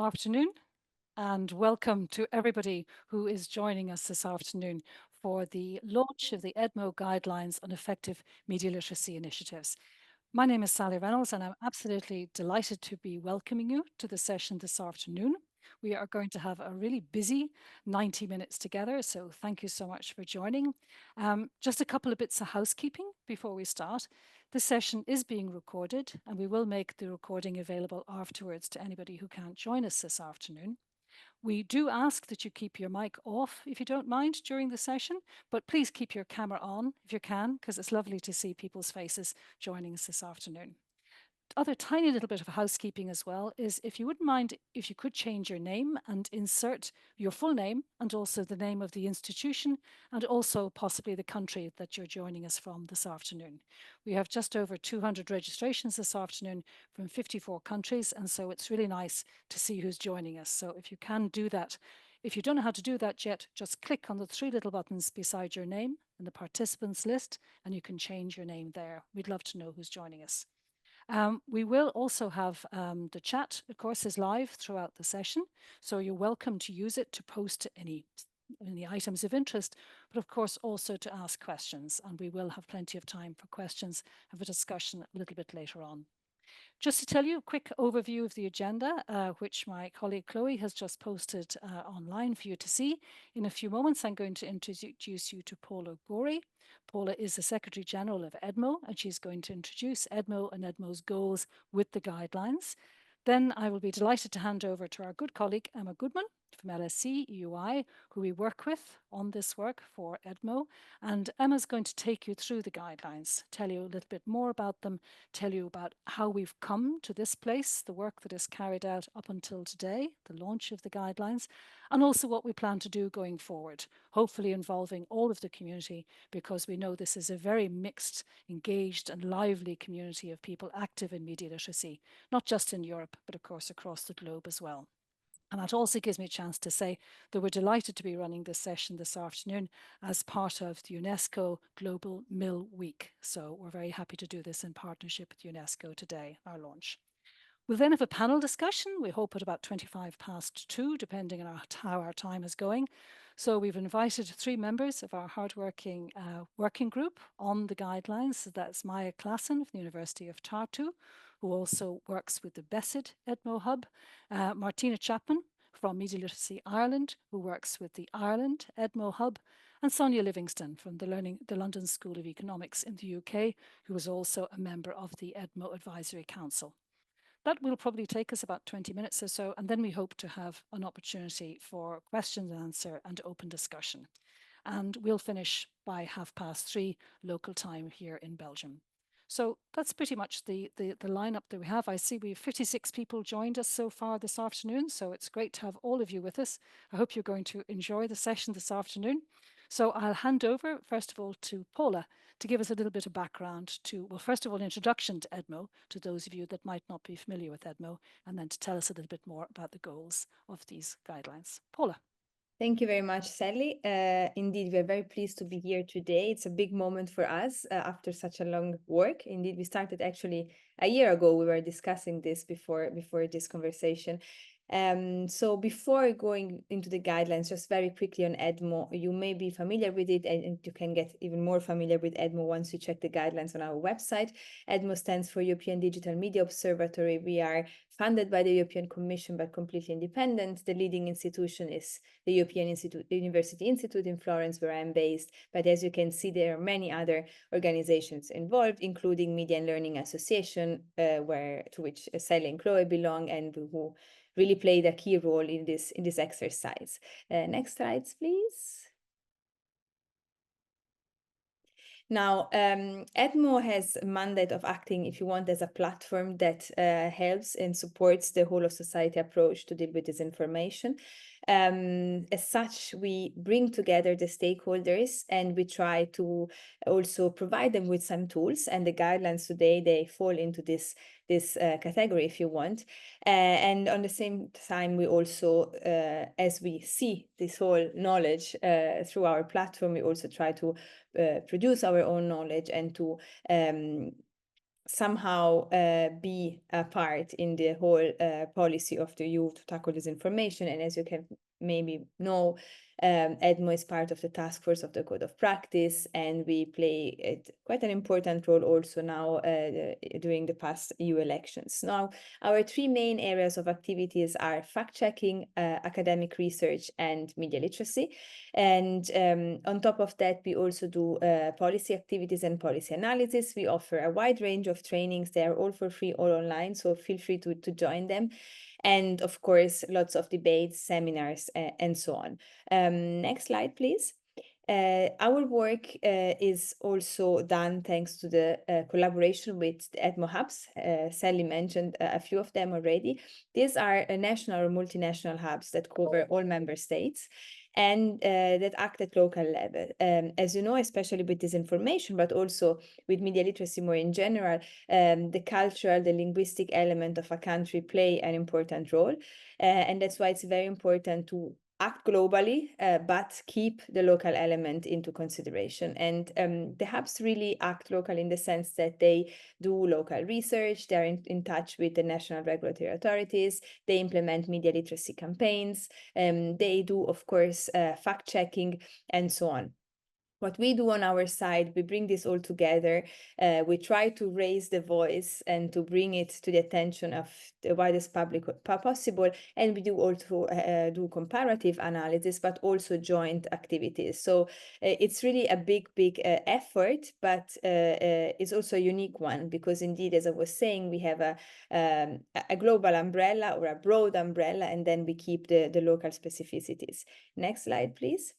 afternoon, and welcome to everybody who is joining us this afternoon for the launch of the EDMO Guidelines on Effective Media Literacy Initiatives. My name is Sally Reynolds, and I'm absolutely delighted to be welcoming you to the session this afternoon. We are going to have a really busy 90 minutes together, so thank you so much for joining. Just a couple of bits of housekeeping before we start. This session is being recorded, and we will make the recording available afterwards to anybody who can't join us this afternoon. We do ask that you keep your mic off if you don't mind during the session, but please keep your camera on if you can, because it's lovely to see people's faces joining us this afternoon. Other tiny little bit of housekeeping as well is if you wouldn't mind if you could change your name and insert your full name and also the name of the institution and also possibly the country that you're joining us from this afternoon. We have just over 200 registrations this afternoon from 54 countries, and so it's really nice to see who's joining us. So if you can do that, if you don't know how to do that yet, just click on the three little buttons beside your name in the participants list and you can change your name there. We'd love to know who's joining us. We will also have the chat, of course, is live throughout the session, so you're welcome to use it to post any items of interest, but of course also to ask questions, and we will have plenty of time for questions and for discussion a little bit later on. Just to tell you a quick overview of the agenda, which my colleague Chloe has just posted online for you to see. In a few moments, I'm going to introduce you to Paula Gori. Paula is the Secretary General of EDMO, and she's going to introduce EDMO and EDMO's goals with the guidelines. Then I will be delighted to hand over to our good colleague, Emma Goodman from LSC EUI, who we work with on this work for EDMO. And Emma's going to take you through the guidelines, tell you a little bit more about them, tell you about how we've come to this place, the work that is carried out up until today, the launch of the guidelines, and also what we plan to do going forward, hopefully involving all of the community, because we know this is a very mixed, engaged and lively community of people active in media literacy, not just in Europe, but of course across the globe as well. And that also gives me a chance to say that we're delighted to be running this session this afternoon as part of the UNESCO Global Mill Week. So we're very happy to do this in partnership with UNESCO today, our launch. We'll then have a panel discussion, we hope at about 2:25, depending on how our time is going. So we've invited 3 members of our hardworking working group on the guidelines. So that's Maya Klassen from the University of Tartu, who also works with the BESID EDMO Hub, Martina Chapman from Media Literacy Ireland, who works with the Ireland EDMO Hub, and Sonia Livingston from the London School of Economics in the UK, who is also a member of the EDMO Advisory Council. That will probably take us about 20 minutes or so, and then we hope to have an opportunity for question and answer and open discussion. And we'll finish by 3:30 local time here in Belgium. So that's pretty much the lineup that we have. I see we have 56 people joined us so far this afternoon, so it's great to have all of you with us. I hope you're going to enjoy the session this afternoon. So I'll hand over, first of all, to Paula to give us a little bit of background to, well, first of all, introduction to EDMO, to those of you that might not be familiar with EDMO, and then to tell us a little bit more about the goals of these guidelines. Paula. Thank you very much, Sally. Indeed, we are very pleased to be here today. It's a big moment for us after such a long work. Indeed, we started actually a year ago. We were discussing this before this conversation. So before going into the guidelines, just very quickly on EDMO, you may be familiar with it, and you can get even more familiar with EDMO once you check the guidelines on our website. EDMO stands for European Digital Media Observatory. We are funded by the European Commission, but completely independent. The leading institution is the European University Institute in Florence, where I'm based. But as you can see, there are many other organizations involved, including Media and Learning Association, to which Sally and Chloe belong, and who really played a key role in this exercise. Next slides, please. Now, EDMO has a mandate of acting, if you want, as a platform that helps and supports the whole of society approach to deal with disinformation. As such, we bring together the stakeholders and we try to also provide them with some tools, and the guidelines today, they fall into this category, if you want. And on the same time, we also, as we see this whole knowledge through our platform, we also try to produce our own knowledge and to somehow be a part in the whole policy of the EU to tackle disinformation. And as you can maybe know, EDMO is part of the task force of the Code of Practice, and we play quite an important role also now during the past EU elections. Now, our three main areas of activities are fact-checking, academic research, and media literacy. And on top of that, we also do policy activities and policy analysis. We offer a wide range of trainings. They are all for free, all online, so feel free to join them. And of course, lots of debates, seminars, and so on. Next slide, please. Our work is also done thanks to the collaboration with the EDMO hubs. Sally mentioned a few of them already. These are national or multinational hubs that cover all member states and that act at local level. As you know, especially with disinformation, but also with media literacy more in general, the cultural, the linguistic element of a country play an important role. And that's why it's very important to act globally, but keep the local element into consideration. And the hubs really act local in the sense that they do local research, they're in touch with the national regulatory authorities, they implement media literacy campaigns, they do, of course, fact-checking, and so on. What we do on our side, we bring this all together. We try to raise the voice and to bring it to the attention of the widest public possible. And we do also do comparative analysis, but also joint activities. So it's really a big effort, but it's also a unique one because indeed, as I was saying, we have a global umbrella or a broad umbrella, and then we keep the local specificities. Next slide, please.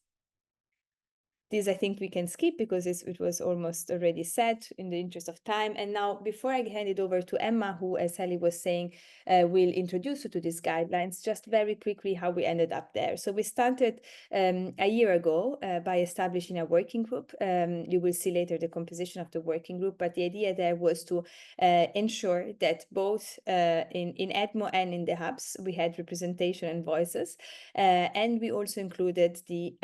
This I think we can skip because it was almost already said in the interest of time. And now, before I hand it over to Emma, who, as Sally was saying, will introduce you to these guidelines, just very quickly how we ended up there. So we started a year ago by establishing a working group. You will see later the composition of the working group, but the idea there was to ensure that both in EDMO and in the hubs, we had representation and voices. And we also included the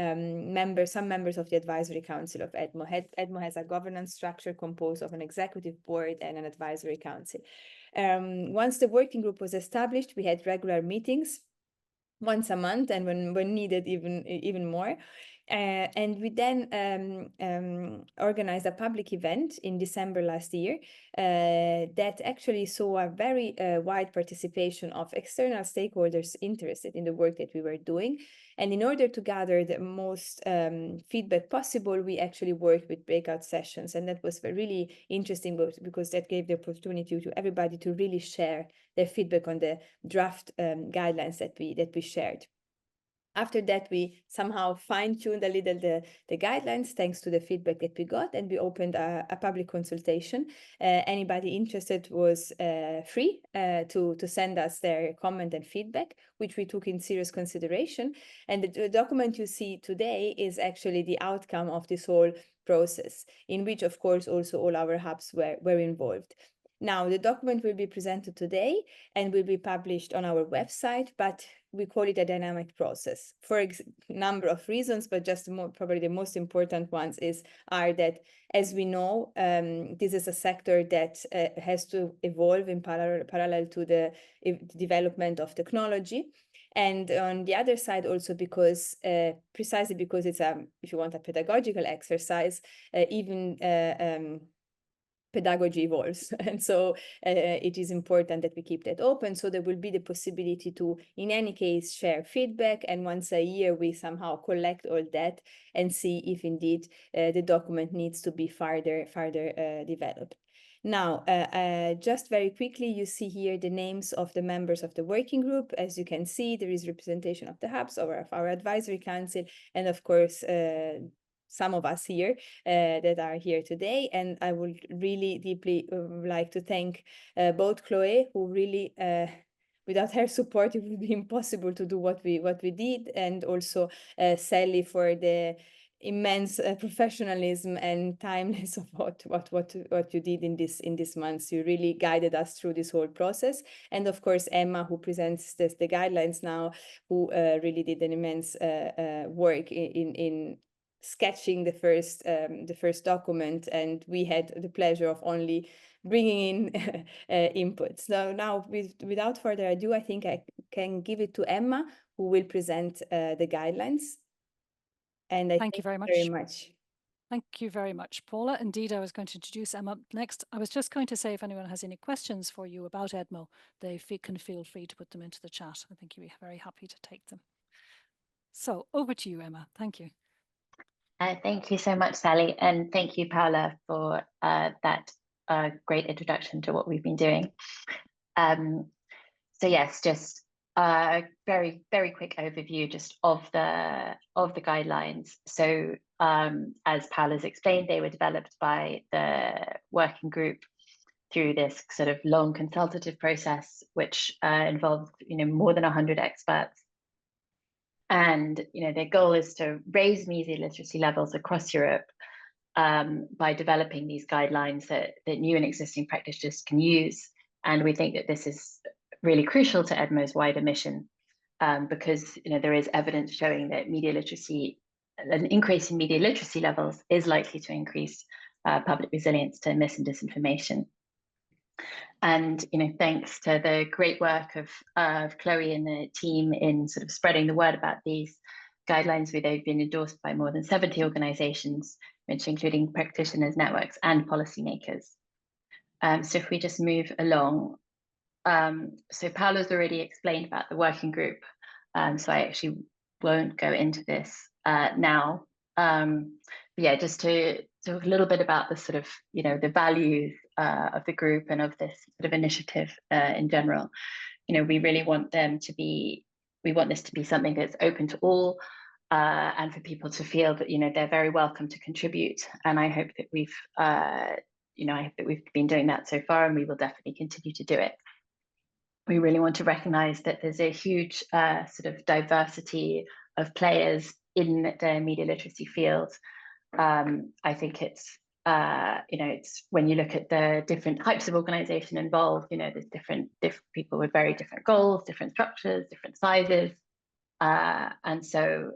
some members of the Advisory Council of EDMO. EDMO has a governance structure composed of an executive board and an advisory council. Once the working group was established, we had regular meetings once a month, and when needed, even more. And we then organized a public event in December last year that actually saw a very wide participation of external stakeholders interested in the work that we were doing. And in order to gather the most feedback possible, we actually worked with breakout sessions. And that was really interesting because that gave the opportunity to everybody to really share their feedback on the draft guidelines that we shared. After that, we somehow fine-tuned a little the guidelines thanks to the feedback that we got, and we opened a public consultation. Anybody interested was free to send us their comment and feedback, which we took in serious consideration. And the document you see today is actually the outcome of this whole process, in which, of course, also all our hubs were involved. Now, the document will be presented today and will be published on our website, but we call it a dynamic process for a number of reasons, but just probably the most important ones are that, as we know, this is a sector that has to evolve in parallel to the development of technology. And on the other side, also because precisely because it's if you want, a pedagogical exercise, even pedagogy evolves. And so it is important that we keep that open. So there will be the possibility to, in any case, share feedback. And once a year, we somehow collect all that and see if indeed the document needs to be further developed. Now, just very quickly, you see here the names of the members of the working group. As you can see, there is representation of the hubs or of our advisory council, and of course, some of us here that are here today. And I would really deeply like to thank both Chloe, who really, without her support, it would be impossible to do what we did, and also Sally for the immense professionalism and timeless of what you did in this months. You really guided us through this whole process. And of course, Emma, who presents the guidelines now, who really did an immense work in sketching the first document, and we had the pleasure of only bringing in input. So now, without further ado, I think I can give it to Emma, who will present the guidelines. And I Thank you very very much. much. Thank you very much, Paula. Indeed, I was going to introduce Emma next. I was just going to say, if anyone has any questions for you about EDMO, they can feel free to put them into the chat. I think you'd be very happy to take them. So over to you, Emma. Thank you. Thank you so much, Sally. And thank you, Paula, for that great introduction to what we've been doing. So yes, just a very, very quick overview just of the guidelines. So as Paula's explained, they were developed by the working group through this sort of long consultative process, which involved more than 100 experts. And their goal is to raise media literacy levels across Europe by developing these guidelines that new and existing practitioners can use. And we think that this is really crucial to EDMO's wider mission, because there is evidence showing that an increase in media literacy levels is likely to increase public resilience to mis and disinformation. And thanks to the great work of Chloe and the team in sort of spreading the word about these guidelines, they've been endorsed by more than 70 organizations, which including practitioners, networks, and policymakers. So if we just move along, so Paula's already explained about the working group, so I actually won't go into this now. But yeah, just to talk a little bit about the sort of the values of the group and of this sort of initiative in general. We really want we want this to be something that's open to all, and for people to feel that they're very welcome to contribute. And I hope that we've been doing that so far, and we will definitely continue to do it. We really want to recognize that there's a huge sort of diversity of players in the media literacy field. I think it's when you look at the different types of organization involved, there's different people with very different goals, different structures, different sizes, and so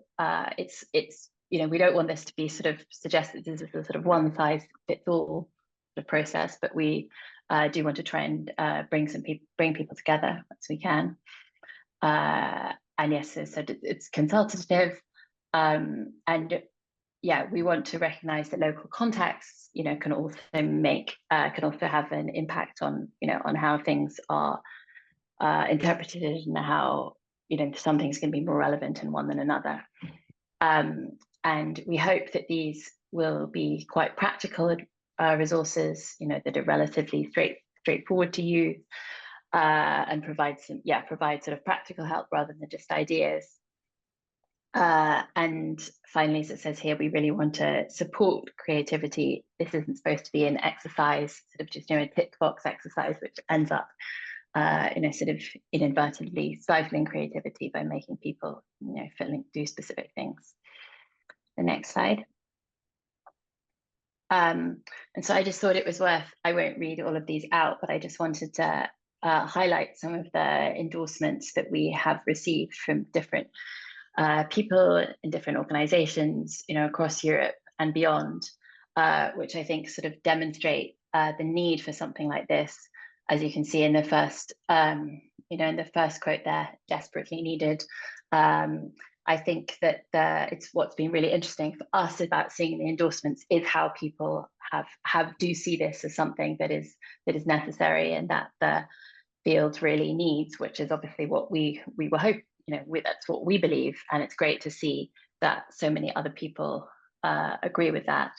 it's we don't want this to be sort of suggest that this is a sort of one size fits all the process, but we do want to try and bring people together as we can. And yes, as I said, it's consultative, and yeah, we want to recognize that local contexts, can also have an impact on on how things are interpreted, and how some things can be more relevant in one than another. And we hope that these will be quite practical resources, that are relatively straightforward to use, and provide sort of practical help rather than just ideas. And finally, as it says here, we really want to support creativity. This isn't supposed to be an exercise, sort of just a tick box exercise, which ends up sort of inadvertently stifling creativity by making people do specific things. The next slide. And so I just thought it was I won't read all of these out, but I just wanted to highlight some of the endorsements that we have received from different people in different organizations, across Europe and beyond, which I think sort of demonstrate the need for something like this. As you can see in the first, in the first quote there, desperately needed. I think that it's what's been really interesting for us about seeing the endorsements is how people do see this as something that is necessary and that the field really needs, which is obviously what we were hoping. That's what we believe, and it's great to see that so many other people agree with that.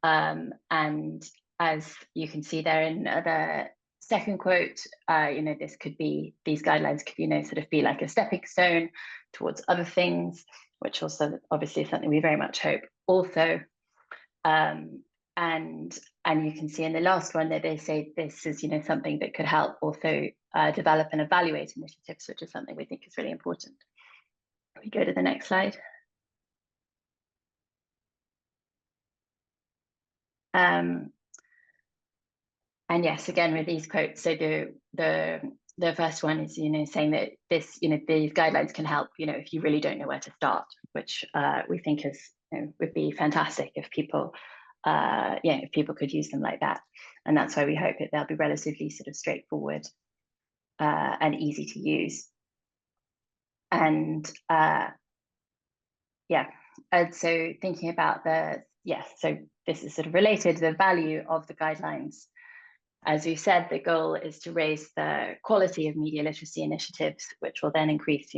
And as you can see there in the second quote, these guidelines could sort of be like a stepping stone towards other things, which also obviously is something we very much hope also. And you can see in the last one that they say this is something that could help also develop and evaluate initiatives, which is something we think is really important. We go to the next slide. And yes, again with these quotes, so the first one is saying that these guidelines can help if you really don't know where to start, which we think is would be fantastic if people, if people could use them like that. And that's why we hope that they'll be relatively sort of straightforward and easy to use. And and so thinking about so this is sort of related to the value of the guidelines. As we said, the goal is to raise the quality of media literacy initiatives, which will then increase,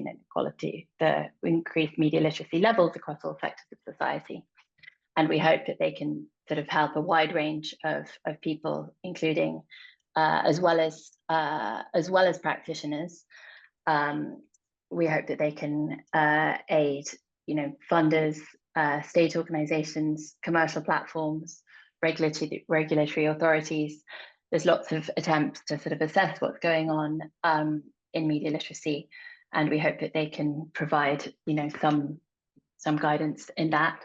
increase media literacy levels across all sectors of society. And we hope that they can sort of help a wide range of people, including as well as practitioners. We hope that they can aid, funders, state organizations, commercial platforms, regulatory authorities. There's lots of attempts to sort of assess what's going on in media literacy, and we hope that they can provide, some guidance in that.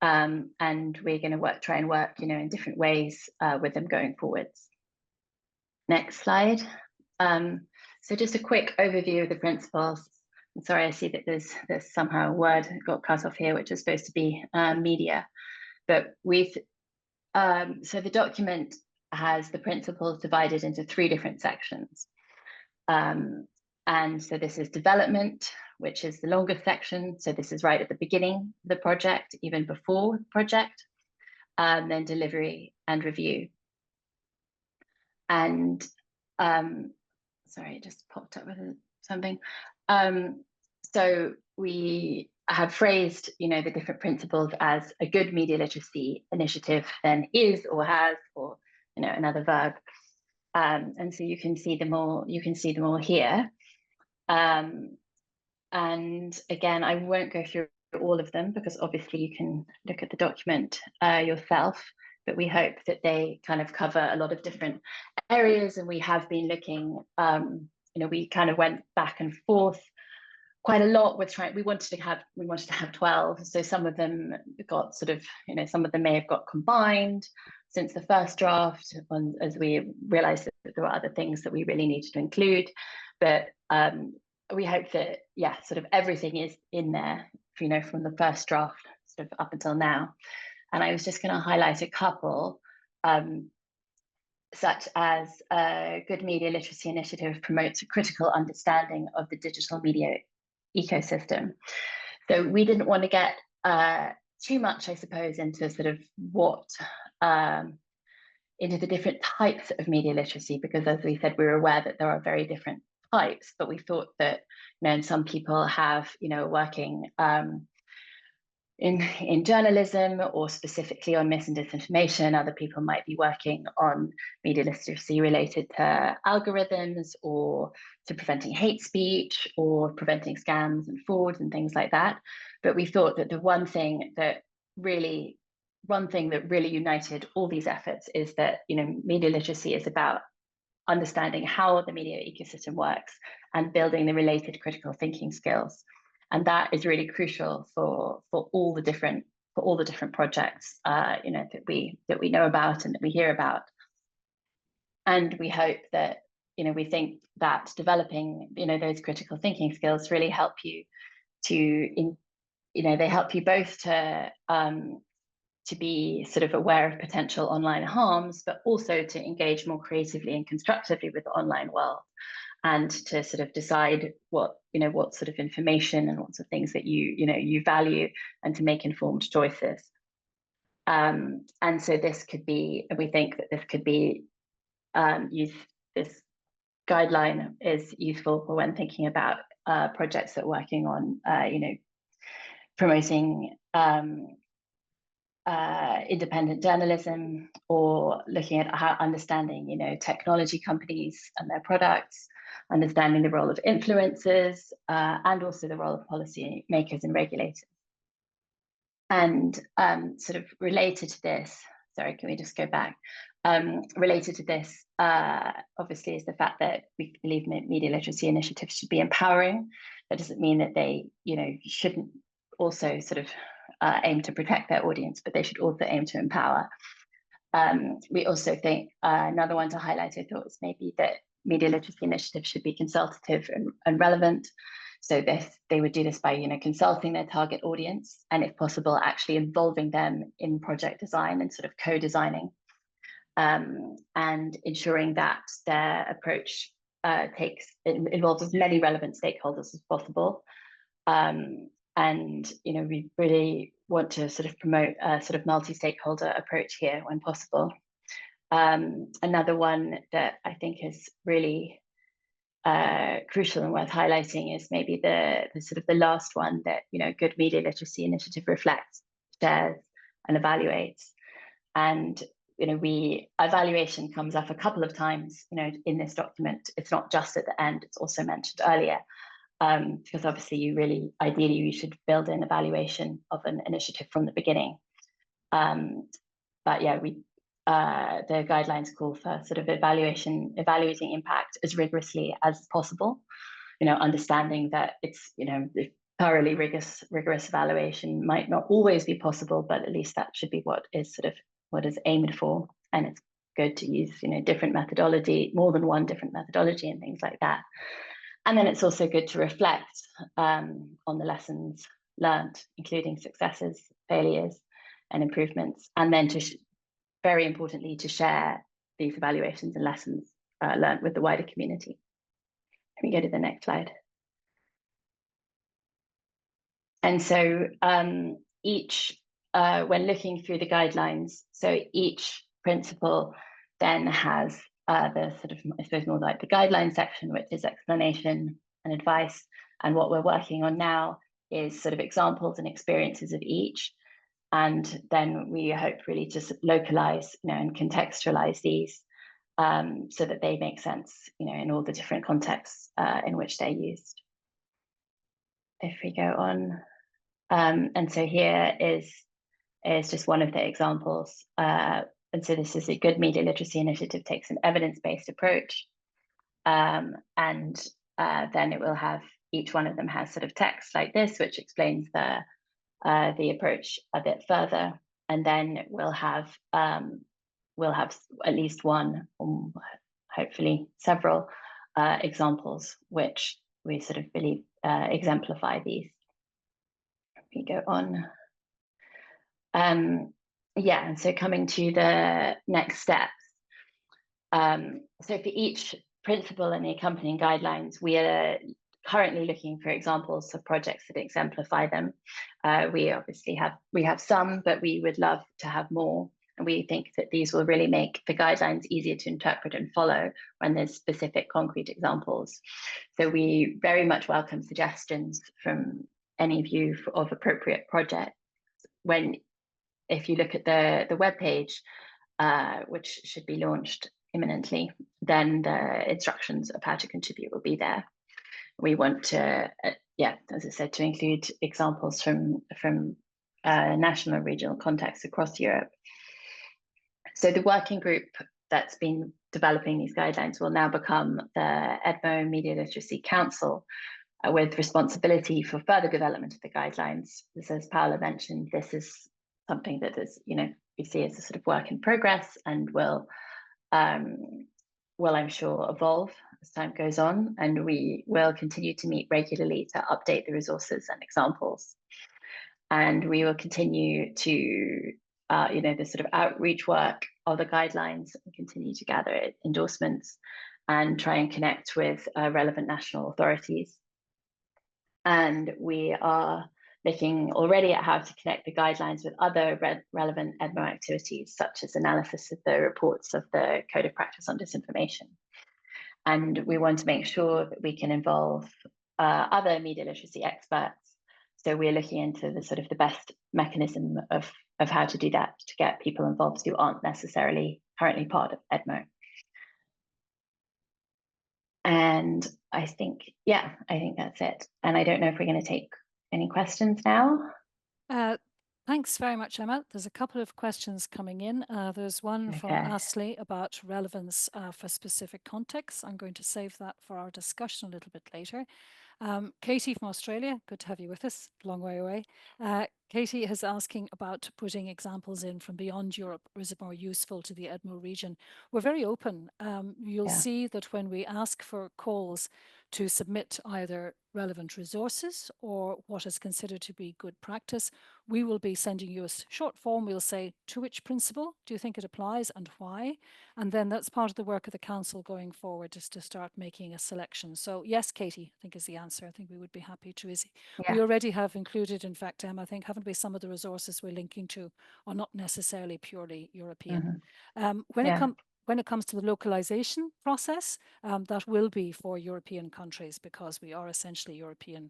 And we're going to try and work, in different ways with them going forwards. Next slide. So just a quick overview of the principles. I'm sorry, I see that there's somehow a word got cut off here, which is supposed to be media, but so the document has the principles divided into 3 different sections. And so this is development, which is the longest section. So this is right at the beginning of the project, even before the project, and then delivery and review. And sorry, it just popped up with something. So we have phrased, the different principles as a good media literacy initiative then is or has, or another verb. And so you can see them all. You can see them all here. And again, I won't go through all of them because obviously you can look at the document yourself. But we hope that they kind of cover a lot of different areas, and we have been looking. We kind of went back and forth quite a lot with trying. We wanted to have 12. So some of them got sort of, some of them may have got combined since the first draft, as we realized that there were other things that we really needed to include. But we hope that, sort of everything is in there, from the first draft sort of up until now. And I was just going to highlight a couple, such as Good Media Literacy Initiative promotes a critical understanding of the digital media ecosystem. So we didn't want to get too much, I suppose, into sort of into the different types of media literacy, because as we said, we were aware that there are very different types, but we thought that, some people have, working in journalism or specifically on mis and disinformation. Other people might be working on media literacy related to algorithms or to preventing hate speech or preventing scams and fraud and things like that. But we thought that the one thing that really united all these efforts is that, media literacy is about understanding how the media ecosystem works and building the related critical thinking skills. And that is really crucial for all the different projects that we know about and that we hear about. And we hope that we think that developing those critical thinking skills really help you they help you both to be sort of aware of potential online harms, but also to engage more creatively and constructively with the online world, and to sort of decide what sort of information and what sort of things that you value, and to make informed choices. And so this could be, we think that this could be this guideline is useful for when thinking about projects that are working on promoting independent journalism, or looking at how understanding technology companies and their products, understanding the role of influencers, and also the role of policy makers and regulators. And sort of related to this, sorry, can we just go back? Related to this, obviously, is the fact that we believe media literacy initiatives should be empowering. That doesn't mean that they, shouldn't also sort of aim to protect their audience, but they should also aim to empower. We also think another one to highlight, I thought, was maybe that media literacy initiatives should be consultative and relevant. So they would do this by, consulting their target audience, and if possible, actually involving them in project design and sort of co-designing, and ensuring that their approach involves as many relevant stakeholders as possible. And we really want to sort of promote a sort of multi-stakeholder approach here when possible. Another one that I think is really crucial and worth highlighting is maybe the sort of the last one, that Good Media Literacy Initiative reflects, shares, and evaluates. And evaluation comes up a couple of times in this document. It's not just at the end, it's also mentioned earlier, because obviously ideally you should build in evaluation of an initiative from the beginning. But yeah, the guidelines call for sort of evaluating impact as rigorously as possible, understanding that it's, thoroughly rigorous evaluation might not always be possible, but at least that should be what is aimed for. And it's good to use, different methodology, more than one different methodology and things like that. And then it's also good to reflect on the lessons learned, including successes, failures, and improvements, and then very importantly, to share these evaluations and lessons learned with the wider community. Can we go to the next slide? And so when looking through the guidelines, so each principle then has the sort of, I suppose, more like the guideline section, which is explanation and advice. And what we're working on now is sort of examples and experiences of each. And then we hope really to localize, and contextualize these so that they make sense, in all the different contexts in which they're used. If we go on, and so here is just one of the examples. And so this is a Good Media Literacy Initiative takes an evidence-based approach, and then it will have, each one of them has sort of text like this, which explains the approach a bit further, and then we'll have at least one, or hopefully several examples, which we sort of believe exemplify these. We go on. Yeah, and so coming to the next steps. So for each principle and the accompanying guidelines, we are currently looking for examples of projects that exemplify them. We obviously have some, but we would love to have more. And we think that these will really make the guidelines easier to interpret and follow when there's specific concrete examples. So we very much welcome suggestions from any of you of appropriate projects. If you look at the webpage, which should be launched imminently, then the instructions of how to contribute will be there. We want to, as I said, to include examples from national and regional contexts across Europe. So the working group that's been developing these guidelines will now become the EDMO Media Literacy Council, with responsibility for further development of the guidelines. As Paula mentioned, this is something that is, we see as a sort of work in progress, and will I'm sure, evolve as time goes on, and we will continue to meet regularly to update the resources and examples. And we will continue to, the sort of outreach work of the guidelines, and continue to gather endorsements and try and connect with relevant national authorities. And we are looking already at how to connect the guidelines with other relevant EDMO activities, such as analysis of the reports of the Code of Practice on Disinformation. And we want to make sure that we can involve other media literacy experts. So we're looking into the sort of the best mechanism of how to do that, to get people involved who aren't necessarily currently part of EDMO. And I think that's it. And I don't know if we're going to take any questions now. Thanks very much, Emma. There's a couple of questions coming in. There's one from Ashley about relevance for specific contexts. I'm going to save that for our discussion a little bit later. Katie from Australia, good to have you with us, long way away. Katie is asking about putting examples in from beyond Europe, or is it more useful to the EDMO region? We're very open. You'll see that when we ask for calls to submit either relevant resources or what is considered to be good practice, we will be sending you a short form. We'll say, to which principle do you think it applies and why? And then that's part of the work of the council going forward, is to start making a selection. So yes, Katie, I think is the answer. I think we would be happy to. We already have included, in fact, I think, haven't we, some of the resources we're linking to are not necessarily purely European. When it comes to the localization process, that will be for European countries, because we are essentially European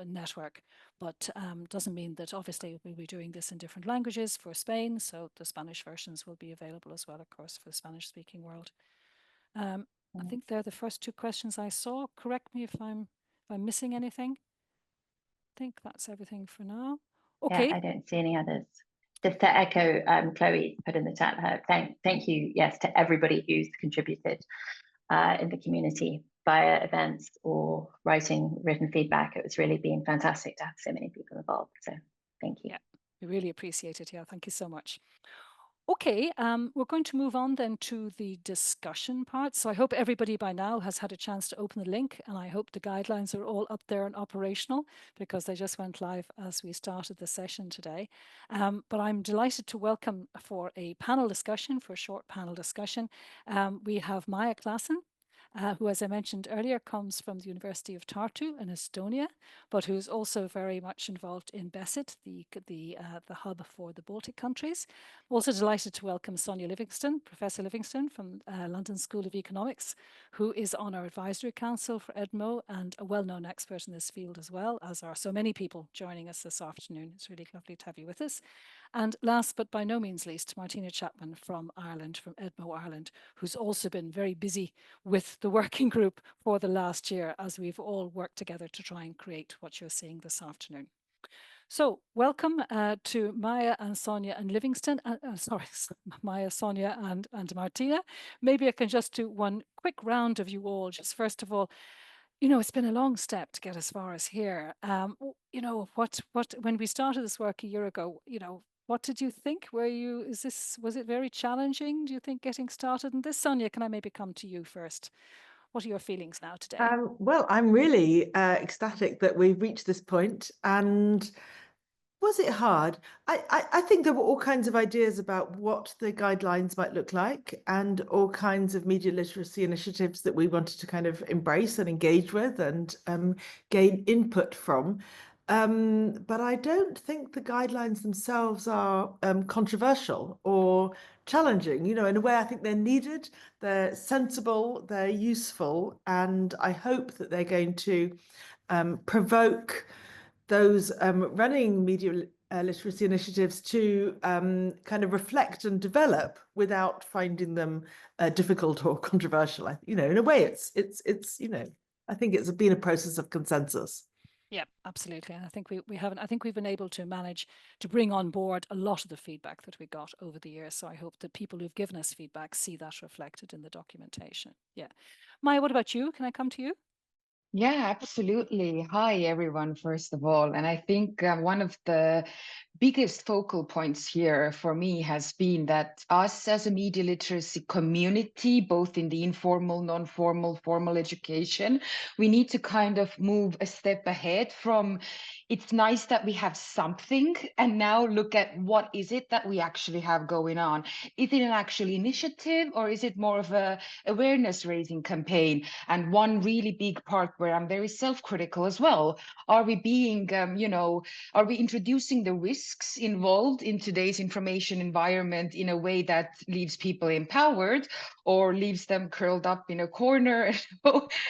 network, but doesn't mean that obviously we'll be doing this in different languages for Spain, so the Spanish versions will be available as well, of course, for the Spanish-speaking world. I think they're the first two questions I saw. Correct me if I'm missing anything. I think that's everything for now. Okay. Yeah, I don't see any others. Just to echo Chloe put in the chat, thank you, yes, to everybody who's contributed in the community via events or written feedback. It's really been fantastic to have so many people involved. So thank you. Yeah, we really appreciate it. Yeah, thank you so much. Okay, we're going to move on then to the discussion part. So I hope everybody by now has had a chance to open the link, and I hope the guidelines are all up there and operational, because they just went live as we started the session today. But I'm delighted to welcome for a panel discussion, for a short panel discussion. We have Maija Klassen, who, as I mentioned earlier, comes from the University of Tartu in Estonia, but who's also very much involved in BESIT, the hub for the Baltic countries. I'm also delighted to welcome Sonia Livingston, Professor Livingston from London School of Economics, who is on our advisory council for EDMO and a well-known expert in this field, as well as are so many people joining us this afternoon. It's really lovely to have you with us. And last but by no means least, Martina Chapman from Ireland, from EDMO Ireland, who's also been very busy with the working group for the last year, as we've all worked together to try and create what you're seeing this afternoon. So welcome to Maija and Sonia and Livingston. Maija, Sonia and Martina. Maybe I can just do one quick round of you all. Just first of all, you know, it's been a long step to get as far as here. You know, when we started this work a year ago, you know, what did you think? Was it very challenging, do you think, getting started in this? Sonia, can I maybe come to you first? What are your feelings now today? Well, I'm really ecstatic that we've reached this point. And was it hard? I think there were all kinds of ideas about what the guidelines might look like, and all kinds of media literacy initiatives that we wanted to kind of embrace and engage with and gain input from. But I don't think the guidelines themselves are controversial or challenging. You know, in a way, I think they're needed, they're sensible, they're useful, and I hope that they're going to provoke those running media literacy initiatives to kind of reflect and develop without finding them difficult or controversial. You know, in a way, it's you know, I think it's been a process of consensus. Yeah, absolutely. And I think I think we've been able to manage to bring on board a lot of the feedback that we got over the years. So I hope that people who've given us feedback see that reflected in the documentation. Yeah. Maija, what about you? Can I come to you? Yeah, absolutely. Hi, everyone, first of all. And I think one of the biggest focal points here for me has been that us as a media literacy community, both in the informal, non-formal, formal education, we need to kind of move a step ahead from it's nice that we have something, and now look at what is it that we actually have going on. Is it an actual initiative, or is it more of a awareness raising campaign? And one really big part where I'm very self-critical as well, are we being, you know, are we introducing the risks involved in today's information environment in a way that leaves people empowered, or leaves them curled up in a corner,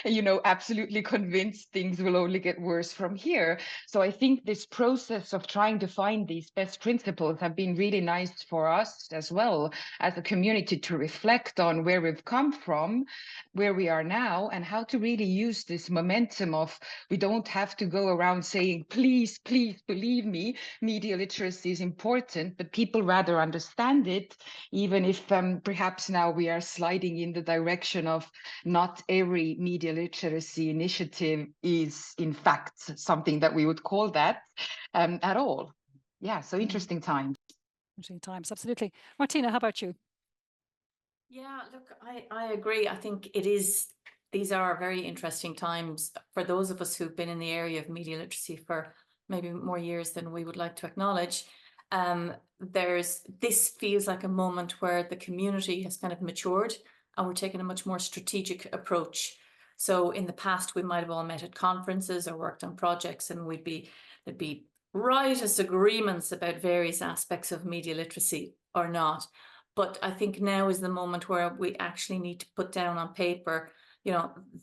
you know, absolutely convinced things will only get worse from here? So I think this process of trying to find these best principles have been really nice for us as well as a community to reflect on where we've come from, where we are now, and how to really use this momentum of we don't have to go around saying, please, please believe me, media literacy is important, but people rather understand it, even if perhaps now we are sliding in the direction of not every media literacy initiative is in fact something that we would call that at all. yeah, so interesting time. Interesting times, absolutely. Martina, how about you? Yeah, look, I agree. I think these are very interesting times for those of us who've been in the area of media literacy for maybe more years than we would like to acknowledge. This feels like a moment where the community has kind of matured and we're taking a much more strategic approach. So in the past, we might have all met at conferences or worked on projects, and there'd be riotous agreements about various aspects of media literacy or not. But I think now is the moment where we actually need to put down on paper,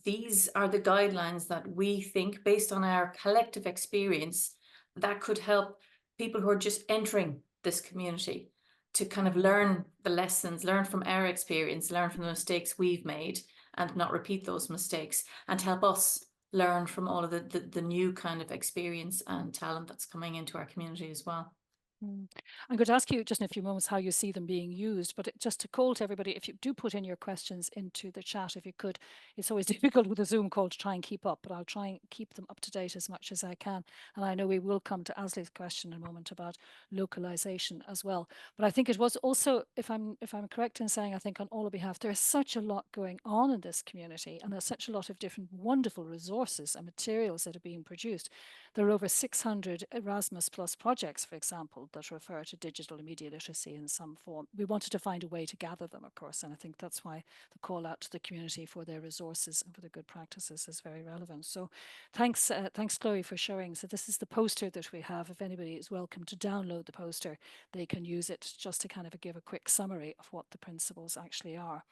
these are the guidelines that we think, based on our collective experience, that could help people who are just entering this community to kind of learn the lessons, learn from our experience, learn from the mistakes we've made and not repeat those mistakes, and help us learn from all of the new kind of experience and talent that's coming into our community as well. I'm going to ask you just in a few moments how you see them being used, but just to call to everybody, if you do put in your questions into the chat, if you could. It's always difficult with a Zoom call to try and keep up, but I'll try and keep them up to date as much as I can. And I know we will come to Asley's question in a moment about localization as well. But I think it was also, if I'm correct in saying, I think on all behalf, there's such a lot going on in this community, and there's such a lot of different wonderful resources and materials that are being produced. There are over 600 Erasmus Plus projects, for example, that refer to digital and media literacy in some form. We wanted to find a way to gather them, of course, and I think that's why the call out to the community for their resources and for the good practices is very relevant. So thanks, Chloe, for showing. So this is the poster that we have. If anybody is welcome to download the poster, they can use it just to kind of give a quick summary of what the principles actually are.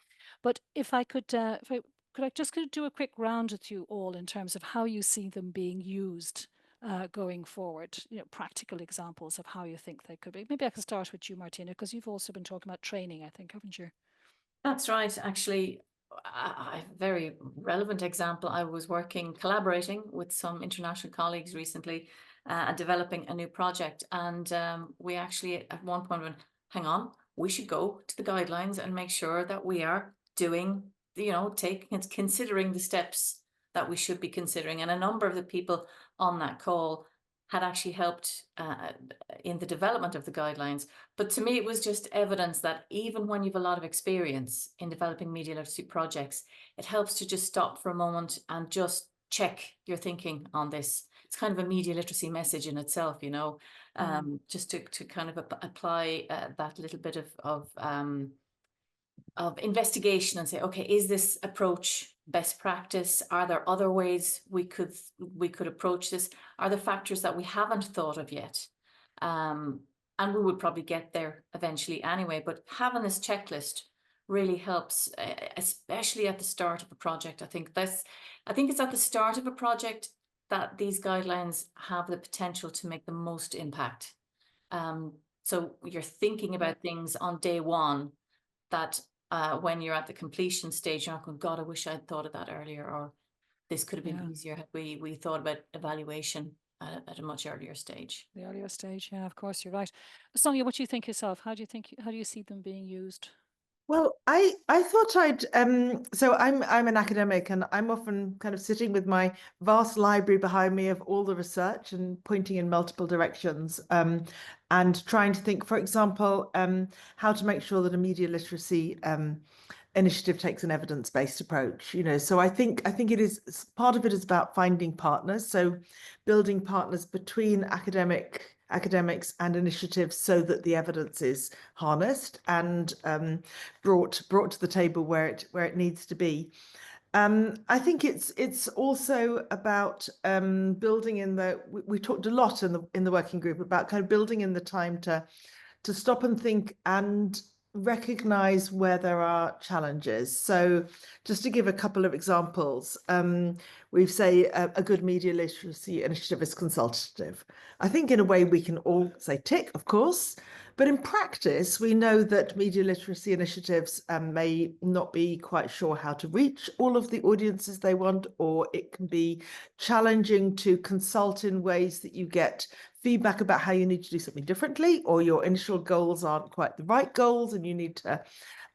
But if I could, could I just do a quick round with you all in terms of how you see them being used going forward, practical examples of how you think they could be. Maybe I can start with you, Martina, because you've also been talking about training, I think, haven't you? That's right. Actually, a very relevant example. I was collaborating with some international colleagues recently and developing a new project. And we actually at one point went, hang on, we should go to the guidelines and make sure that we are doing, considering the steps that we should be considering. And a number of the people on that call had actually helped in the development of the guidelines. But to me, it was just evidence that even when you've a lot of experience in developing media literacy projects, it helps to just stop for a moment and just check your thinking on this. It's kind of a media literacy message in itself, just to kind of apply that little bit of investigation and say, okay, is this approach best practice? Are there other ways we could approach this? Are there factors that we haven't thought of yet? And we would probably get there eventually anyway, but having this checklist really helps, especially at the start of a project. I think it's at the start of a project that these guidelines have the potential to make the most impact. So you're thinking about things on day one that when you're at the completion stage, you're not going, God, I wish I'd thought of that earlier, or this could have been easier had we thought about evaluation at a much earlier stage. The earlier stage, yeah, of course, you're right. Sonia, what do you think yourself? How do you see them being used? Well, I thought I'd so I'm an academic, and I'm often kind of sitting with my vast library behind me of all the research and pointing in multiple directions, and trying to think, for example, how to make sure that a media literacy initiative takes an evidence-based approach. So I think it is, part of it is about finding partners, so building partners between academics and initiatives so that the evidence is harnessed and brought to the table where it needs to be. I think it's also about building in we talked a lot in the working group about kind of building in the time to stop and think and recognize where there are challenges. So just to give a couple of examples, we say a good media literacy initiative is consultative. I think in a way we can all say tick, of course, but in practice, we know that media literacy initiatives may not be quite sure how to reach all of the audiences they want, or it can be challenging to consult in ways that you get feedback about how you need to do something differently, or your initial goals aren't quite the right goals and you need to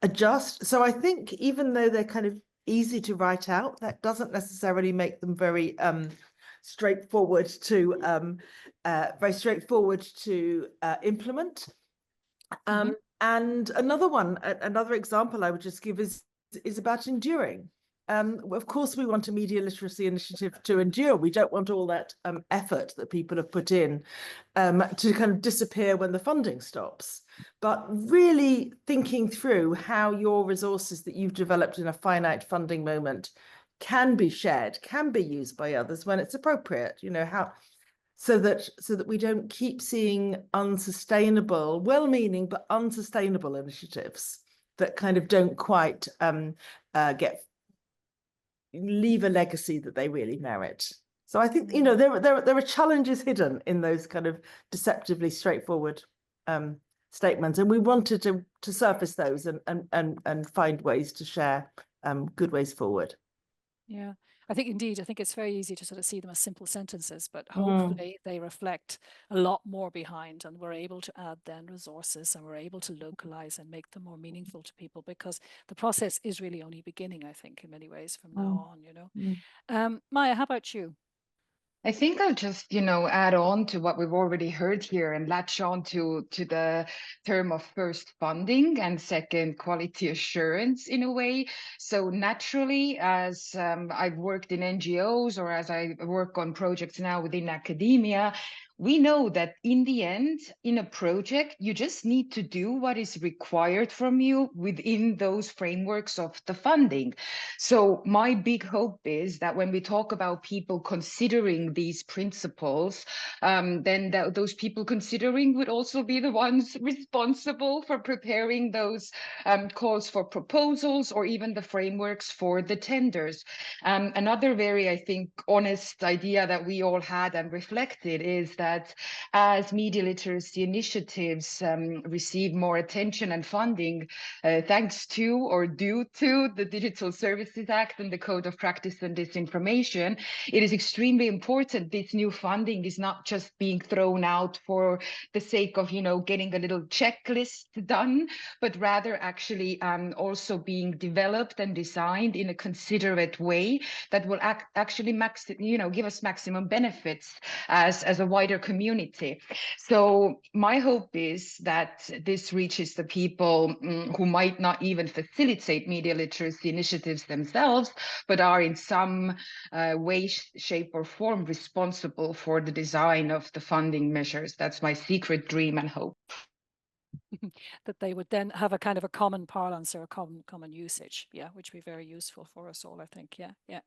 adjust. So I think even though they're kind of easy to write out, that doesn't necessarily make them very straightforward to implement. And another example I would just give is about enduring. Of course, we want a media literacy initiative to endure. We don't want all that effort that people have put in to kind of disappear when the funding stops. But really thinking through how your resources that you've developed in a finite funding moment can be shared, can be used by others when it's appropriate. You know, how so that we don't keep seeing unsustainable, well-meaning but unsustainable initiatives that kind of don't quite leave a legacy that they really merit. So I think, you know, there are challenges hidden in those kind of deceptively straightforward statements, and we wanted to surface those and find ways to share good ways forward. Yeah, I think it's very easy to sort of see them as simple sentences, but hopefully they reflect a lot more behind, and we're able to add then resources, and we're able to localize and make them more meaningful to people, because the process is really only beginning, I think, in many ways from now on, you know. Maya, how about you? I think I'll just, add on to what we've already heard here and latch on to the term of first funding and second quality assurance in a way. So naturally, as I've worked in NGOs or as I work on projects now within academia, we know that in the end, in a project, you just need to do what is required from you within those frameworks of the funding. So my big hope is that when we talk about people considering these principles, then those people considering would also be the ones responsible for preparing those calls for proposals or even the frameworks for the tenders. Another very, I think, honest idea that we all had and reflected is that as media literacy initiatives receive more attention and funding, thanks to or due to the Digital Services Act and the Code of Practice on Disinformation, it is extremely important this new funding is not just being thrown out for the sake of, getting a little checklist done, but rather actually also being developed and designed in a considerate way that will actually give us maximum benefits as a wider community. So my hope is that this reaches the people who might not even facilitate media literacy initiatives themselves, but are in some way, shape, or form responsible for the design of the funding measures. That's my secret dream and hope. That they would then have a kind of a common parlance or a common usage, yeah, which would be very useful for us all, I think. Yeah.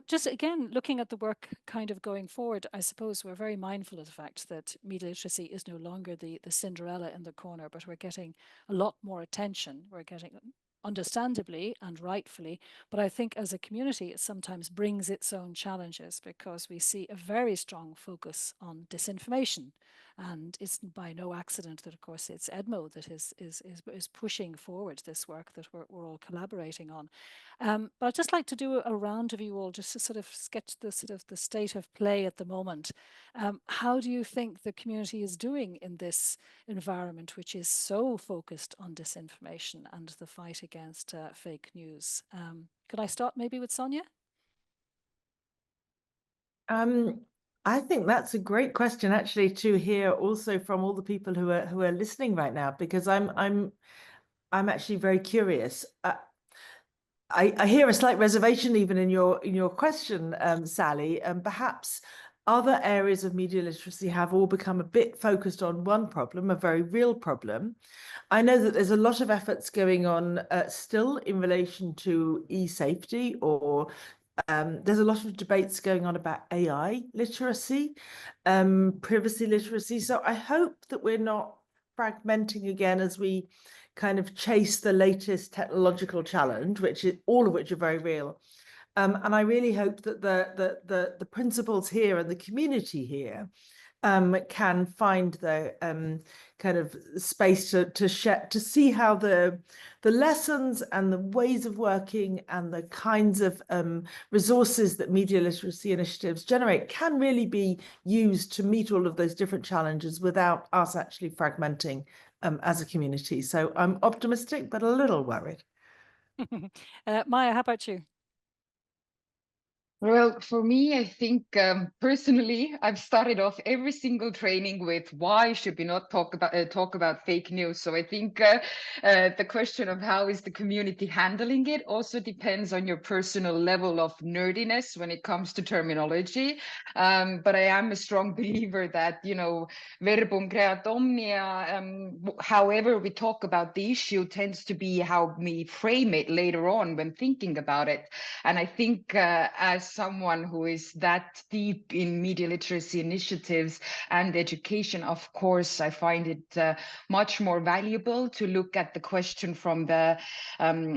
Just again, looking at the work kind of going forward, I suppose we're very mindful of the fact that media literacy is no longer the Cinderella in the corner, but we're getting a lot more attention. We're getting, understandably and rightfully, but I think as a community, it sometimes brings its own challenges, because we see a very strong focus on disinformation. And it's by no accident that, of course, it's EDMO that is pushing forward this work that we're all collaborating on. But I'd just like to do a round of you all just to sort of sketch the state of play at the moment. How do you think the community is doing in this environment, which is so focused on disinformation and the fight against fake news? Could I start maybe with Sonia? I think that's a great question, actually, to hear also from all the people who are listening right now, because I'm actually very curious. I hear a slight reservation even in your question, Sally, and perhaps other areas of media literacy have all become a bit focused on one problem, a very real problem. I know that there's a lot of efforts going on still in relation to e-safety, or there's a lot of debates going on about AI literacy, privacy literacy. So I hope that we're not fragmenting again as we kind of chase the latest technological challenge, all of which are very real. And I really hope that the principles here and the community here can find the kind of space to share, to see how the lessons and the ways of working and the kinds of resources that media literacy initiatives generate can really be used to meet all of those different challenges without us actually fragmenting as a community. So I'm optimistic, but a little worried. Maya, how about you? Well, for me, I think personally, I've started off every single training with why should we not talk about fake news. So I think the question of how is the community handling it also depends on your personal level of nerdiness when it comes to terminology. But I am a strong believer that, you know, verbum creat omnia, however we talk about the issue tends to be how we frame it later on when thinking about it. And I think as someone who is that deep in media literacy initiatives and education, of course, I find it much more valuable to look at the question from the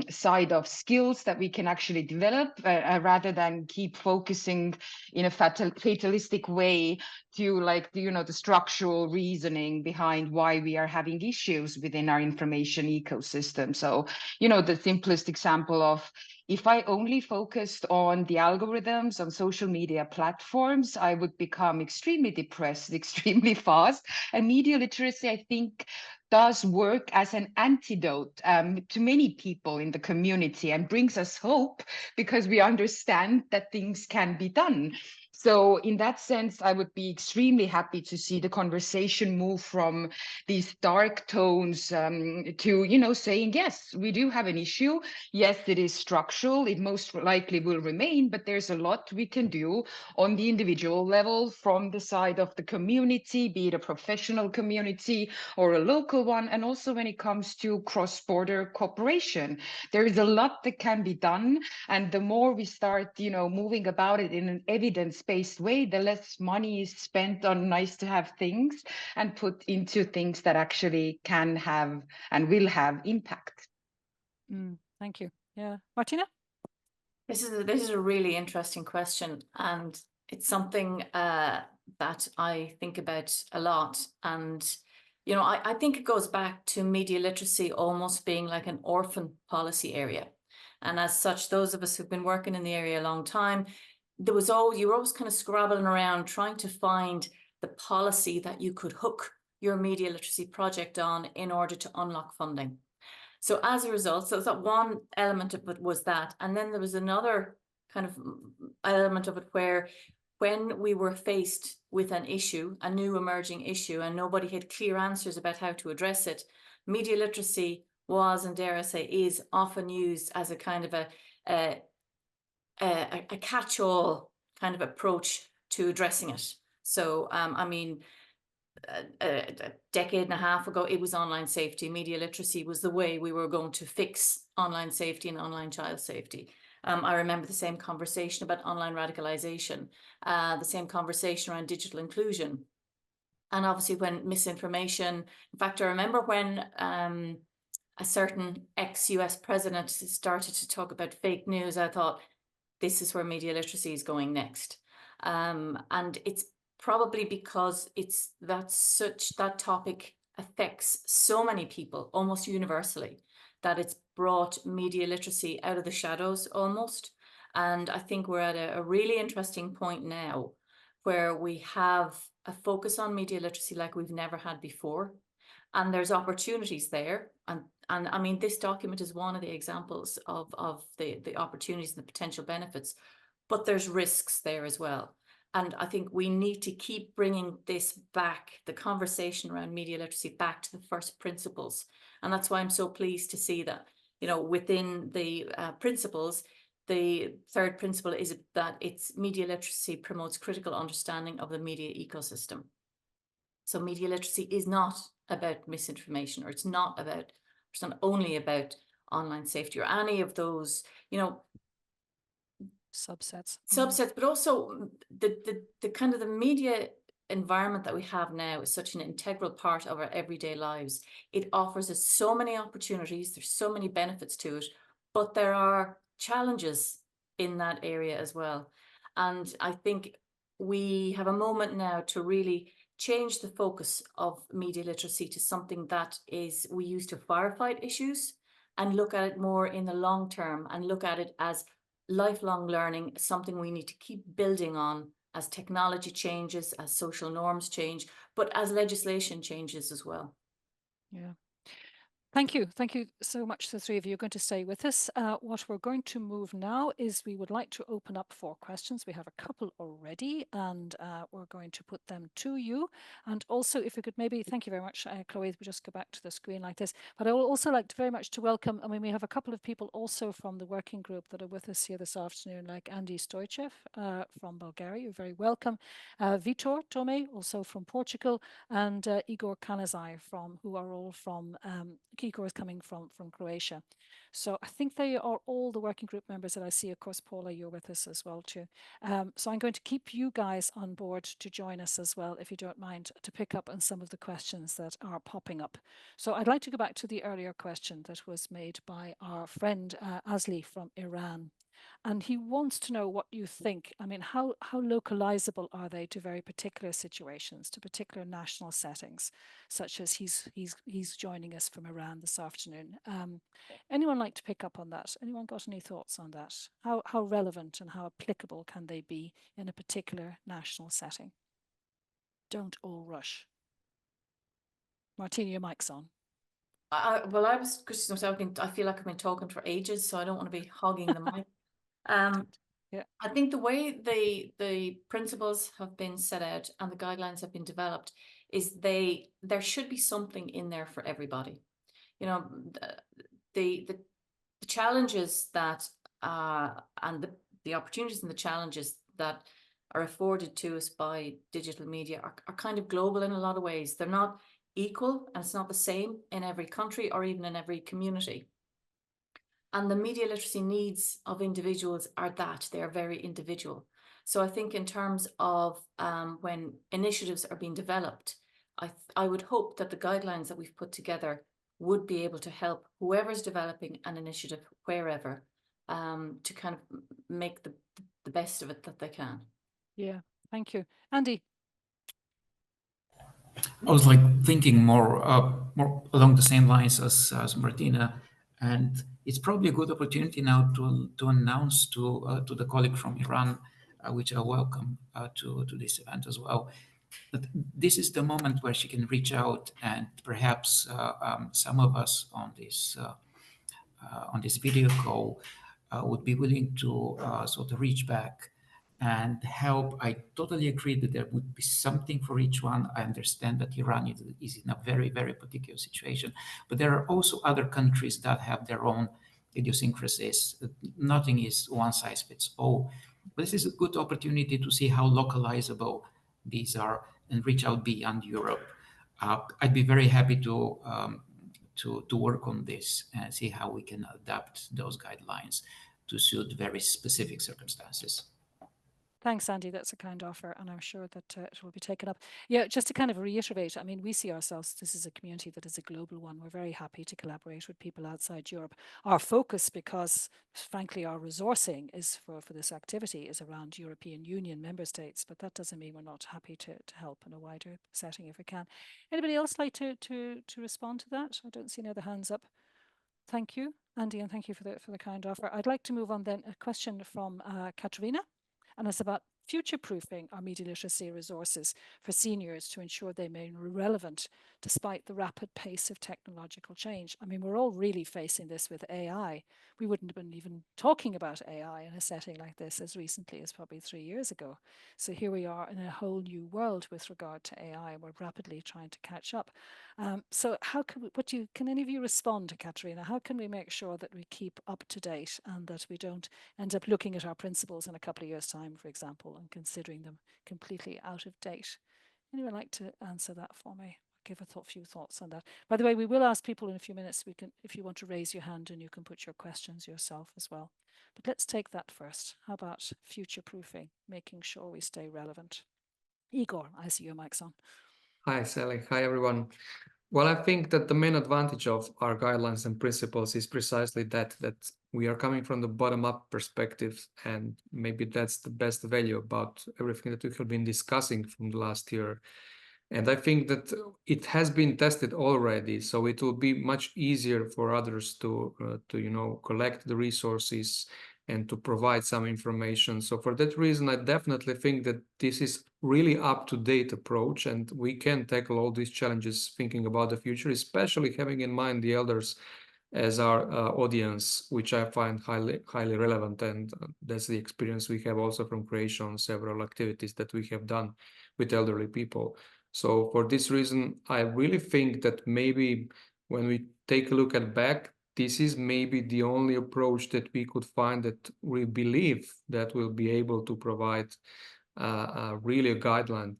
side of skills that we can actually develop rather than keep focusing in a fatalistic way to, like, you know, the structural reasoning behind why we are having issues within our information ecosystem. So, you know, the simplest example of, if I only focused on the algorithms on social media platforms, I would become extremely depressed, extremely fast. And media literacy, I think, does work as an antidote to many people in the community and brings us hope because we understand that things can be done. So in that sense, I would be extremely happy to see the conversation move from these dark tones to, you know, saying, yes, we do have an issue. Yes, it is structural. It most likely will remain, but there's a lot we can do on the individual level from the side of the community, be it a professional community or a local one. And also when it comes to cross-border cooperation, there is a lot that can be done. And the more we start, you know, moving about it in an evidence-based way, the less money is spent on nice to have things and put into things that actually can have and will have impact. Thank you. Yeah, Martina? This is a really interesting question, and it's something that I think about a lot. And you know, I think it goes back to media literacy almost being like an orphan policy area. And as such, those of us who've been working in the area a long time, you were always kind of scrabbling around trying to find the policy that you could hook your media literacy project on in order to unlock funding. So as a result, so that one element of it was that. And then there was another kind of element of it where when we were faced with an issue, a new emerging issue, and nobody had clear answers about how to address it, media literacy was, and dare I say, is often used as a kind of a catch-all kind of approach to addressing it. So, I mean, a decade and a half ago, it was online safety. Media literacy was the way we were going to fix online safety and online child safety. I remember the same conversation about online radicalization, the same conversation around digital inclusion. And obviously when misinformation, in fact, I remember when a certain ex-US president started to talk about fake news, I thought, this is where media literacy is going next. And it's probably because that topic affects so many people almost universally that it's brought media literacy out of the shadows almost. And I think we're at a really interesting point now where we have a focus on media literacy like we've never had before. And there's opportunities there. And I mean, this document is one of the examples of the opportunities and the potential benefits, but there's risks there as well. And I think we need to keep bringing this back, the conversation around media literacy, back to the first principles. And that's why I'm so pleased to see that, you know, within the principles, the third principle is that it's media literacy promotes critical understanding of the media ecosystem. So media literacy is not about misinformation, or it's not only about online safety or any of those, you know, subsets, but also the kind of the media environment that we have now is such an integral part of our everyday lives. It offers us so many opportunities. There's so many benefits to it, but there are challenges in that area as well. And I think we have a moment now to really change the focus of media literacy to something that is we use to firefight issues, and look at it more in the long term, and look at it as lifelong learning, something we need to keep building on as technology changes, as social norms change, but as legislation changes as well. Yeah. Thank you. Thank you so much to the three of you. You're going to stay with us. What we're going to move now is we would like to open up for questions. We have a couple already, and we're going to put them to you. And also, if we could maybe, thank you very much, Chloe, we just go back to the screen like this. But I would also like to very much to welcome, I mean, we have a couple of people also from the working group that are with us here this afternoon, like Andy Stojcev from Bulgaria. You're very welcome. Vitor Tome, also from Portugal, and Igor Kanazai, who are all from Igor is coming from Croatia. So I think they are all the working group members that I see. Of course, Paula, you're with us as well too. So I'm going to keep you guys on board to join us as well, if you don't mind, to pick up on some of the questions that are popping up. So I'd like to go back to the earlier question that was made by our friend Asli from Iran. And he wants to know what you think. I mean, how localizable are they to very particular situations, to particular national settings, such as he's joining us from Iran this afternoon. Anyone like to pick up on that? Anyone got any thoughts on that? How relevant and how applicable can they be in a particular national setting? Don't all rush. Martina, your mic's on. Well, I was just I feel like I've been talking for ages, so I don't want to be hogging the mic. Yeah. I think the way the principles have been set out and the guidelines have been developed is there should be something in there for everybody. You know, the challenges that and the opportunities and the challenges that are afforded to us by digital media are kind of global in a lot of ways. They're not equal, and it's not the same in every country or even in every community. And the media literacy needs of individuals are they're very individual. So I think in terms of when initiatives are being developed, I would hope that the guidelines that we've put together would be able to help whoever's developing an initiative, wherever, to kind of make the best of it that they can. Yeah, thank you. Andy? I was thinking more along the same lines as Martina, and it's probably a good opportunity now to announce to the colleague from Iran, which I welcome to this event as well, that this is the moment where she can reach out, and perhaps some of us on this video call would be willing to sort of reach back and help. I totally agree that there would be something for each one. I understand that Iran is in a very, very particular situation, but there are also other countries that have their own idiosyncrasies. Nothing is one size fits all. But this is a good opportunity to see how localizable these are and reach out beyond Europe. I'd be very happy to work on this and see how we can adapt those guidelines to suit very specific circumstances. Thanks, Andy. That's a kind offer, and I'm sure that it will be taken up. Yeah, just to kind of reiterate, I mean, we see ourselves, this is a community that is a global one. We're very happy to collaborate with people outside Europe. Our focus, because frankly, our resourcing is for this activity is around European Union member states, but that doesn't mean we're not happy to help in a wider setting if we can. Anybody else like to respond to that? I don't see any other hands up. Thank you, Andy, and thank you for the kind offer. I'd like to move on then. A question from Katerina. And it's about future-proofing our media literacy resources for seniors to ensure they remain relevant despite the rapid pace of technological change. I mean, we're all really facing this with AI. We wouldn't have been even talking about AI in a setting like this as recently as probably 3 years ago. So here we are in a whole new world with regard to AI. We're rapidly trying to catch up. So how can any of you respond to Katerina? How can we make sure that we keep up to date and that we don't end up looking at our principles in a couple of years' time, for example, and considering them completely out of date? Anyone like to answer that for me? Give a few thoughts on that. By the way, we will ask people in a few minutes. If you want to raise your hand, and you can put your questions yourself as well. But let's take that first. How about future-proofing, making sure we stay relevant? Igor, I see your mic's on. Hi, Sally. Hi, everyone. Well, I think that the main advantage of our guidelines and principles is precisely that we are coming from the bottom-up perspective, and maybe that's the best value about everything that we have been discussing from the last year. And I think that it has been tested already, so it will be much easier for others to collect the resources and to provide some information. So for that reason, I definitely think that this is really up-to-date approach, and we can tackle all these challenges thinking about the future, especially having in mind the elders as our audience, which I find highly relevant, and that's the experience we have also from Croatia on several activities that we have done with elderly people. So for this reason, I really think that maybe when we take a look at back, this is maybe the only approach that we could find that we believe that will be able to provide really a guideline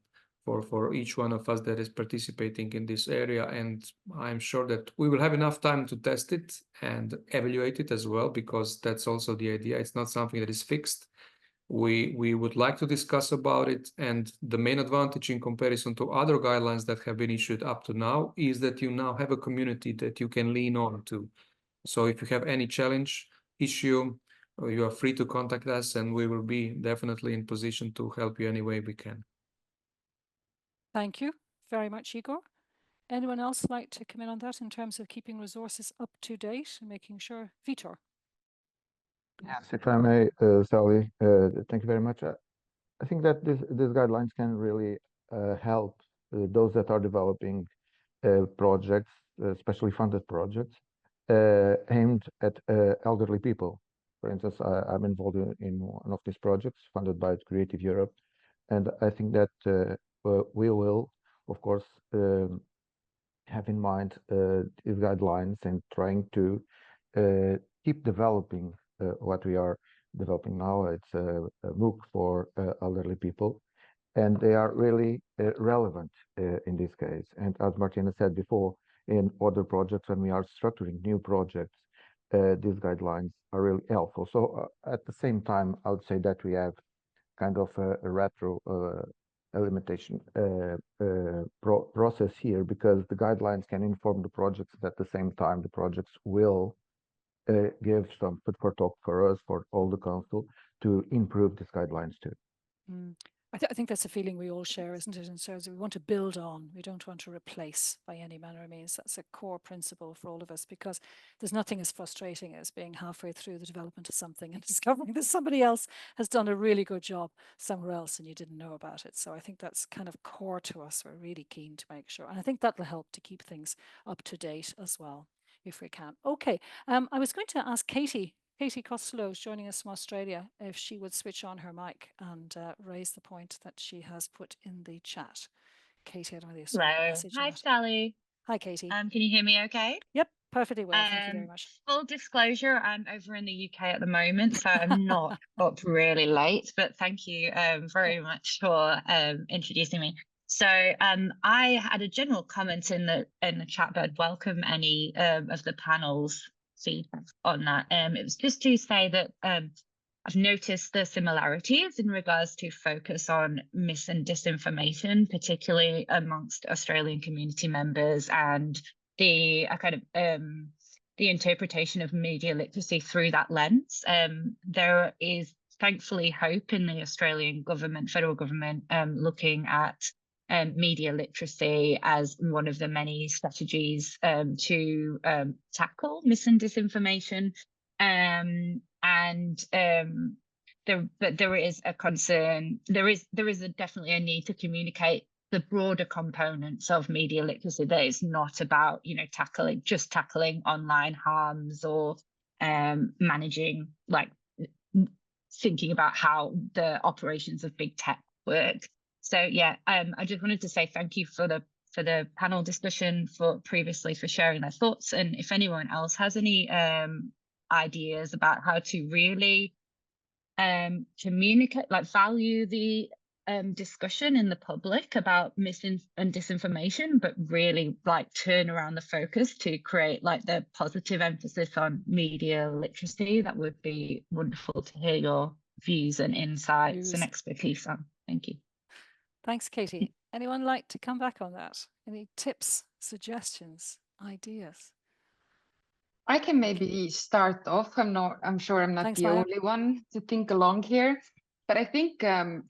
for each one of us that is participating in this area. And I'm sure that we will have enough time to test it and evaluate it as well, because that's also the idea. It's not something that is fixed. We would like to discuss about it, and the main advantage in comparison to other guidelines that have been issued up to now is that you now have a community that you can lean on to. So if you have any challenge, issue, you are free to contact us, and we will be definitely in position to help you any way we can. Thank you very much, Igor. Anyone else like to come in on that in terms of keeping resources up to date and making sure? Vitor. Yes, if I may, Sally, thank you very much. I think that these guidelines can really help those that are developing projects, especially funded projects, aimed at elderly people. For instance, I'm involved in one of these projects funded by Creative Europe, and I think that we will, of course, have in mind these guidelines and trying to keep developing what we are developing now. It's a MOOC for elderly people, and they are really relevant in this case. And as Martina said before, in other projects, when we are structuring new projects, these guidelines are really helpful. So at the same time, I would say that we have kind of a retro limitation process here, because the guidelines can inform the projects, at the same time the projects will give some food for thought for us, for all the council, to improve these guidelines too. I think that's a feeling we all share, isn't it? In terms of we want to build on, we don't want to replace by any manner of means. That's a core principle for all of us, because there's nothing as frustrating as being halfway through the development of something and discovering that somebody else has done a really good job somewhere else and you didn't know about it. So I think that's kind of core to us. We're really keen to make sure. And I think that'll help to keep things up to date as well, if we can. Okay, I was going to ask Katie Costello is joining us from Australia, if she would switch on her mic and raise the point that she has put in the chat. Katie, I don't know the Australian Hello. message. Hi, Sally. Hi, Katie. Can you hear me okay? Yep, perfectly well. Thank you very much. Full disclosure, I'm over in the UK at the moment, so I'm not up really late, but thank you very much for introducing me. So I had a general comment in the chat, but I'd welcome any of the panel's feedback on that. It was just to say that I've noticed the similarities in regards to focus on mis and disinformation, particularly amongst Australian community members, and the the interpretation of media literacy through that lens. There is thankfully hope in the Australian government, federal government, looking at media literacy as one of the many strategies to tackle mis and disinformation. But there is a concern. There is definitely a need to communicate the broader components of media literacy. That is not about tackling online harms or managing, like, thinking about how the operations of big tech work. So yeah, I just wanted to say thank you for the panel discussion, for sharing their thoughts, and if anyone else has any ideas about how to really communicate, like value the discussion in the public about mis and disinformation, but really like turn around the focus to create like the positive emphasis on media literacy, that would be wonderful to hear your views and insights and expertise on. Thank you. Thanks, Katie. Anyone like to come back on that? Any tips, suggestions, ideas? I can maybe start off. I'm sure I'm not Thanks, the Maya. only one to think along here. But I think,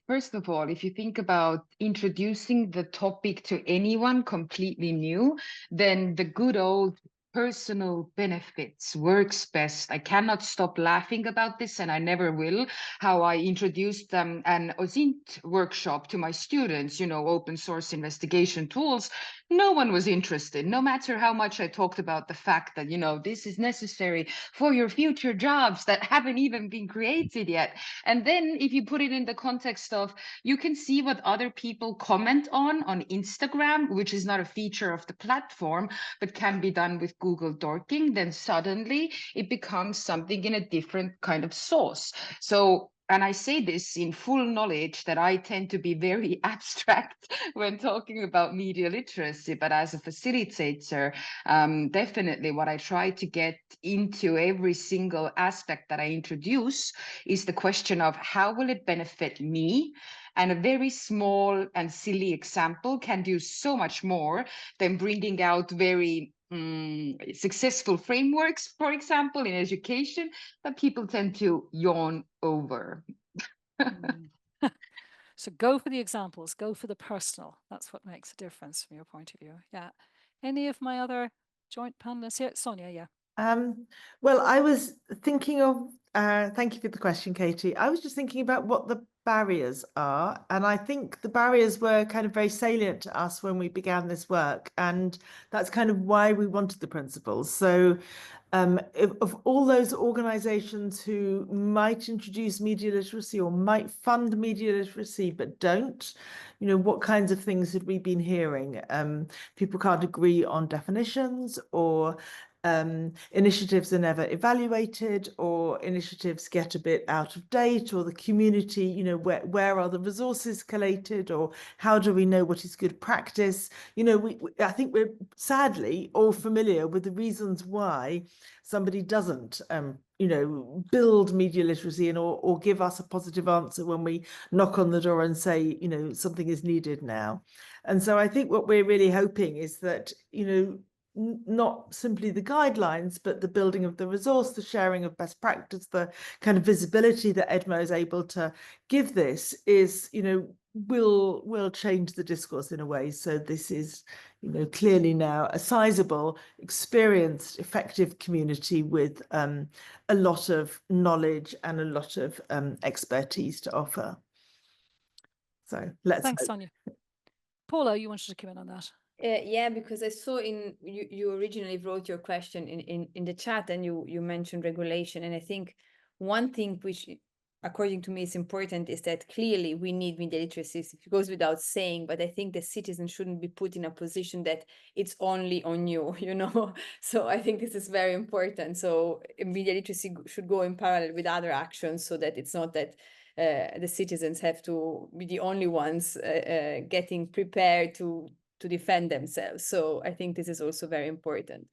first of all, if you think about introducing the topic to anyone completely new, then the good old personal benefits works best. I cannot stop laughing about this, and I never will. How I introduced an OSINT workshop to my students, you know, open source investigation tools. No one was interested, no matter how much I talked about the fact that, you know, this is necessary for your future jobs that haven't even been created yet. And then if you put it in the context of, you can see what other people comment on Instagram, which is not a feature of the platform, but can be done with Google Dorking, then suddenly it becomes something in a different kind of source. So, and I say this in full knowledge that I tend to be very abstract when talking about media literacy, but as a facilitator, definitely what I try to get into every single aspect that I introduce is the question of how will it benefit me? And a very small and silly example can do so much more than bringing out very successful frameworks, for example, in education, that people tend to yawn over. So go for the examples, go for the personal. That's what makes a difference from your point of view. Yeah. Any of my other joint panelists here? Sonia, yeah. Well, I was thinking of, thank you for the question, Katie. I was just thinking about what the barriers are. And I think the barriers were kind of very salient to us when we began this work. And that's kind of why we wanted the principles. So of all those organizations who might introduce media literacy or might fund media literacy but don't, you know, what kinds of things had we been hearing? People can't agree on definitions, or initiatives are never evaluated, or initiatives get a bit out of date, or the community, you know, where are the resources collated, or how do we know what is good practice? You know, I think we're sadly all familiar with the reasons why somebody doesn't you know, build media literacy or give us a positive answer when we knock on the door and say, you know, something is needed now. And so I think what we're really hoping is that, you know, not simply the guidelines, but the building of the resource, the sharing of best practice, the kind of visibility that EDMO is able to give this is, you know, will change the discourse in a way. So this is, you know, clearly now a sizable, experienced, effective community with a lot of knowledge and a lot of expertise to offer. So let's Thanks, hope. Sonia. Paula, you wanted to come in on that. Yeah, because I saw you originally wrote your question in the chat, and you mentioned regulation. And I think one thing which, according to me, is important is that clearly we need media literacy. It goes without saying, but I think the citizens shouldn't be put in a position that it's only on you, you know? So I think this is very important. So media literacy should go in parallel with other actions, so that it's not that the citizens have to be the only ones getting prepared to defend themselves. So I think this is also very important.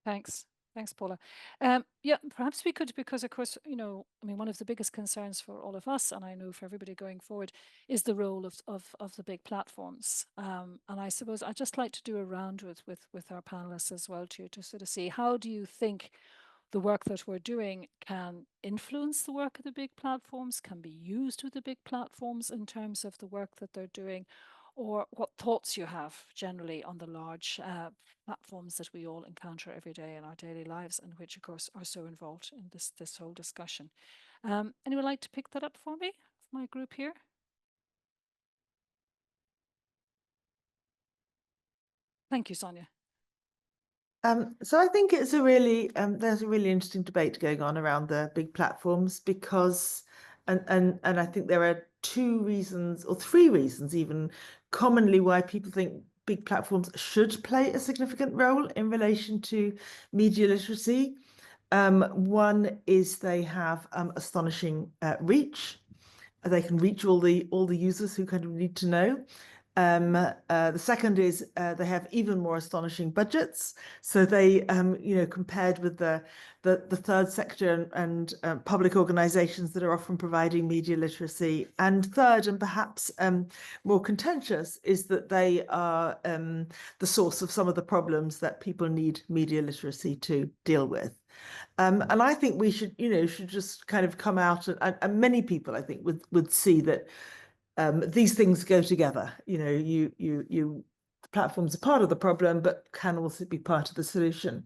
Thanks. Thanks, Paula. Yeah, perhaps we could, because of course, you know, I mean, one of the biggest concerns for all of us, and I know for everybody going forward, is the role of the big platforms. And I suppose I'd just like to do a round with our panelists as well to sort of see, how do you think the work that we're doing can influence the work of the big platforms, can be used with the big platforms in terms of the work that they're doing, or what thoughts you have generally on the large platforms that we all encounter every day in our daily lives, and which of course are so involved in this whole discussion. Anyone like to pick that up for me, my group here? Thank you, Sonia. So I think it's a really there's a really interesting debate going on around the big platforms, because and I think there are two reasons, or three reasons even, commonly why people think big platforms should play a significant role in relation to media literacy. One is they have astonishing reach. They can reach all the users who kind of need to know. The second is they have even more astonishing budgets. So they, you know, compared with the third sector and public organizations that are often providing media literacy. And third, and perhaps more contentious, is that they are the source of some of the problems that people need media literacy to deal with. And I think we should, you know, just kind of come out, and many people, I think, would see that these things go together. You know, platforms are part of the problem, but can also be part of the solution.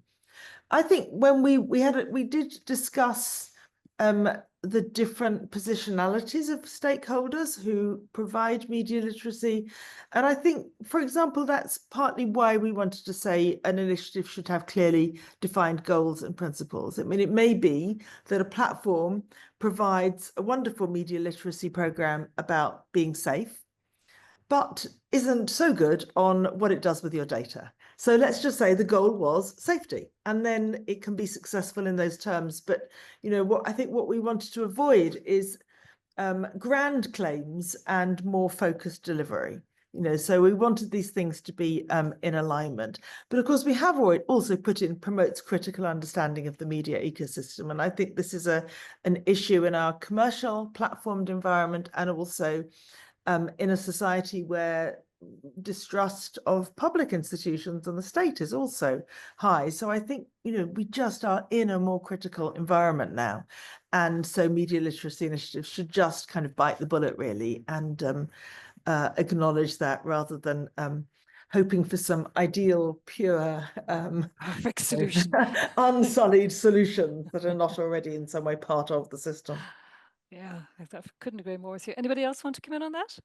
I think when we did discuss the different positionalities of stakeholders who provide media literacy. And I think, for example, that's partly why we wanted to say an initiative should have clearly defined goals and principles. I mean, it may be that a platform provides a wonderful media literacy program about being safe, but isn't so good on what it does with your data. So let's just say the goal was safety, and then it can be successful in those terms. But what we wanted to avoid is grand claims and more focused delivery. So we wanted these things to be in alignment. But of course, we have also put in promotes critical understanding of the media ecosystem. And I think this is an issue in our commercial platformed environment, and also in a society where distrust of public institutions and the state is also high. So I think, we just are in a more critical environment now. And so media literacy initiatives should just kind of bite the bullet, really, and acknowledge that, rather than hoping for some ideal, pure, perfect solution, unsullied solutions that are not already in some way part of the system. Yeah, I couldn't agree more with you. Anybody else want to come in on that?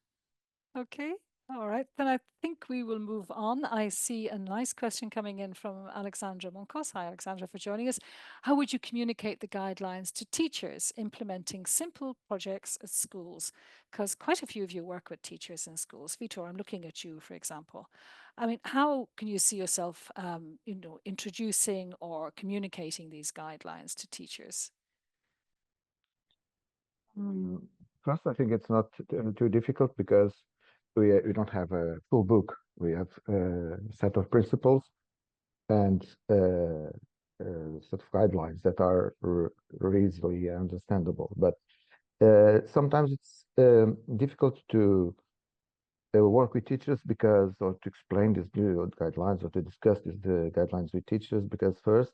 Okay. All right, then I think we will move on. I see a nice question coming in from Alexandra Monkos. Hi, Alexandra, for joining us. How would you communicate the guidelines to teachers implementing simple projects at schools? Because quite a few of you work with teachers in schools. Vitor, I'm looking at you, for example. I mean, how can you see yourself, introducing or communicating these guidelines to teachers? First, I think it's not too difficult, because we don't have a full book. We have a set of principles and set of guidelines that are easily understandable. But sometimes it's difficult to work with teachers or to explain these new guidelines, or to discuss the guidelines with teachers, because first,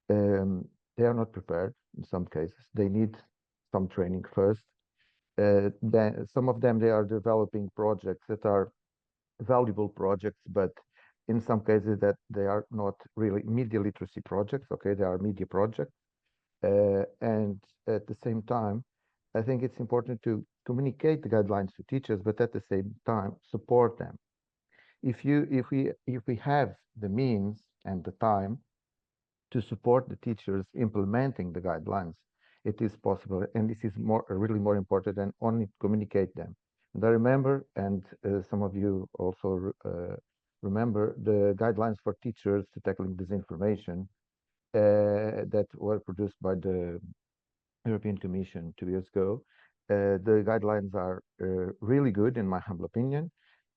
they are not prepared in some cases. They need some training first. Then some of them, they are developing projects that are valuable projects, but in some cases that they are not really media literacy projects. Okay, they are media projects. And at the same time, I think it's important to communicate the guidelines to teachers, but at the same time support them. If we have the means and the time to support the teachers implementing the guidelines, it is possible, and this is really more important than only communicate them. And I remember, and some of you also remember, the guidelines for teachers to tackling disinformation that were produced by the European Commission 2 years ago. The guidelines are really good, in my humble opinion.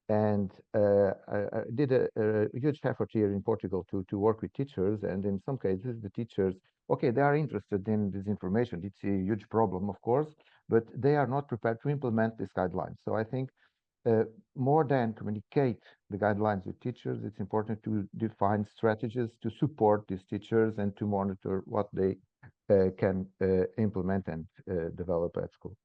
And I did a huge effort here in Portugal to work with teachers. And in some cases, the teachers, okay, they are interested in this information. It's a huge problem, of course, but they are not prepared to implement these guidelines. So I think more than communicate the guidelines with teachers, it's important to define strategies to support these teachers and to monitor what they can implement and develop at school.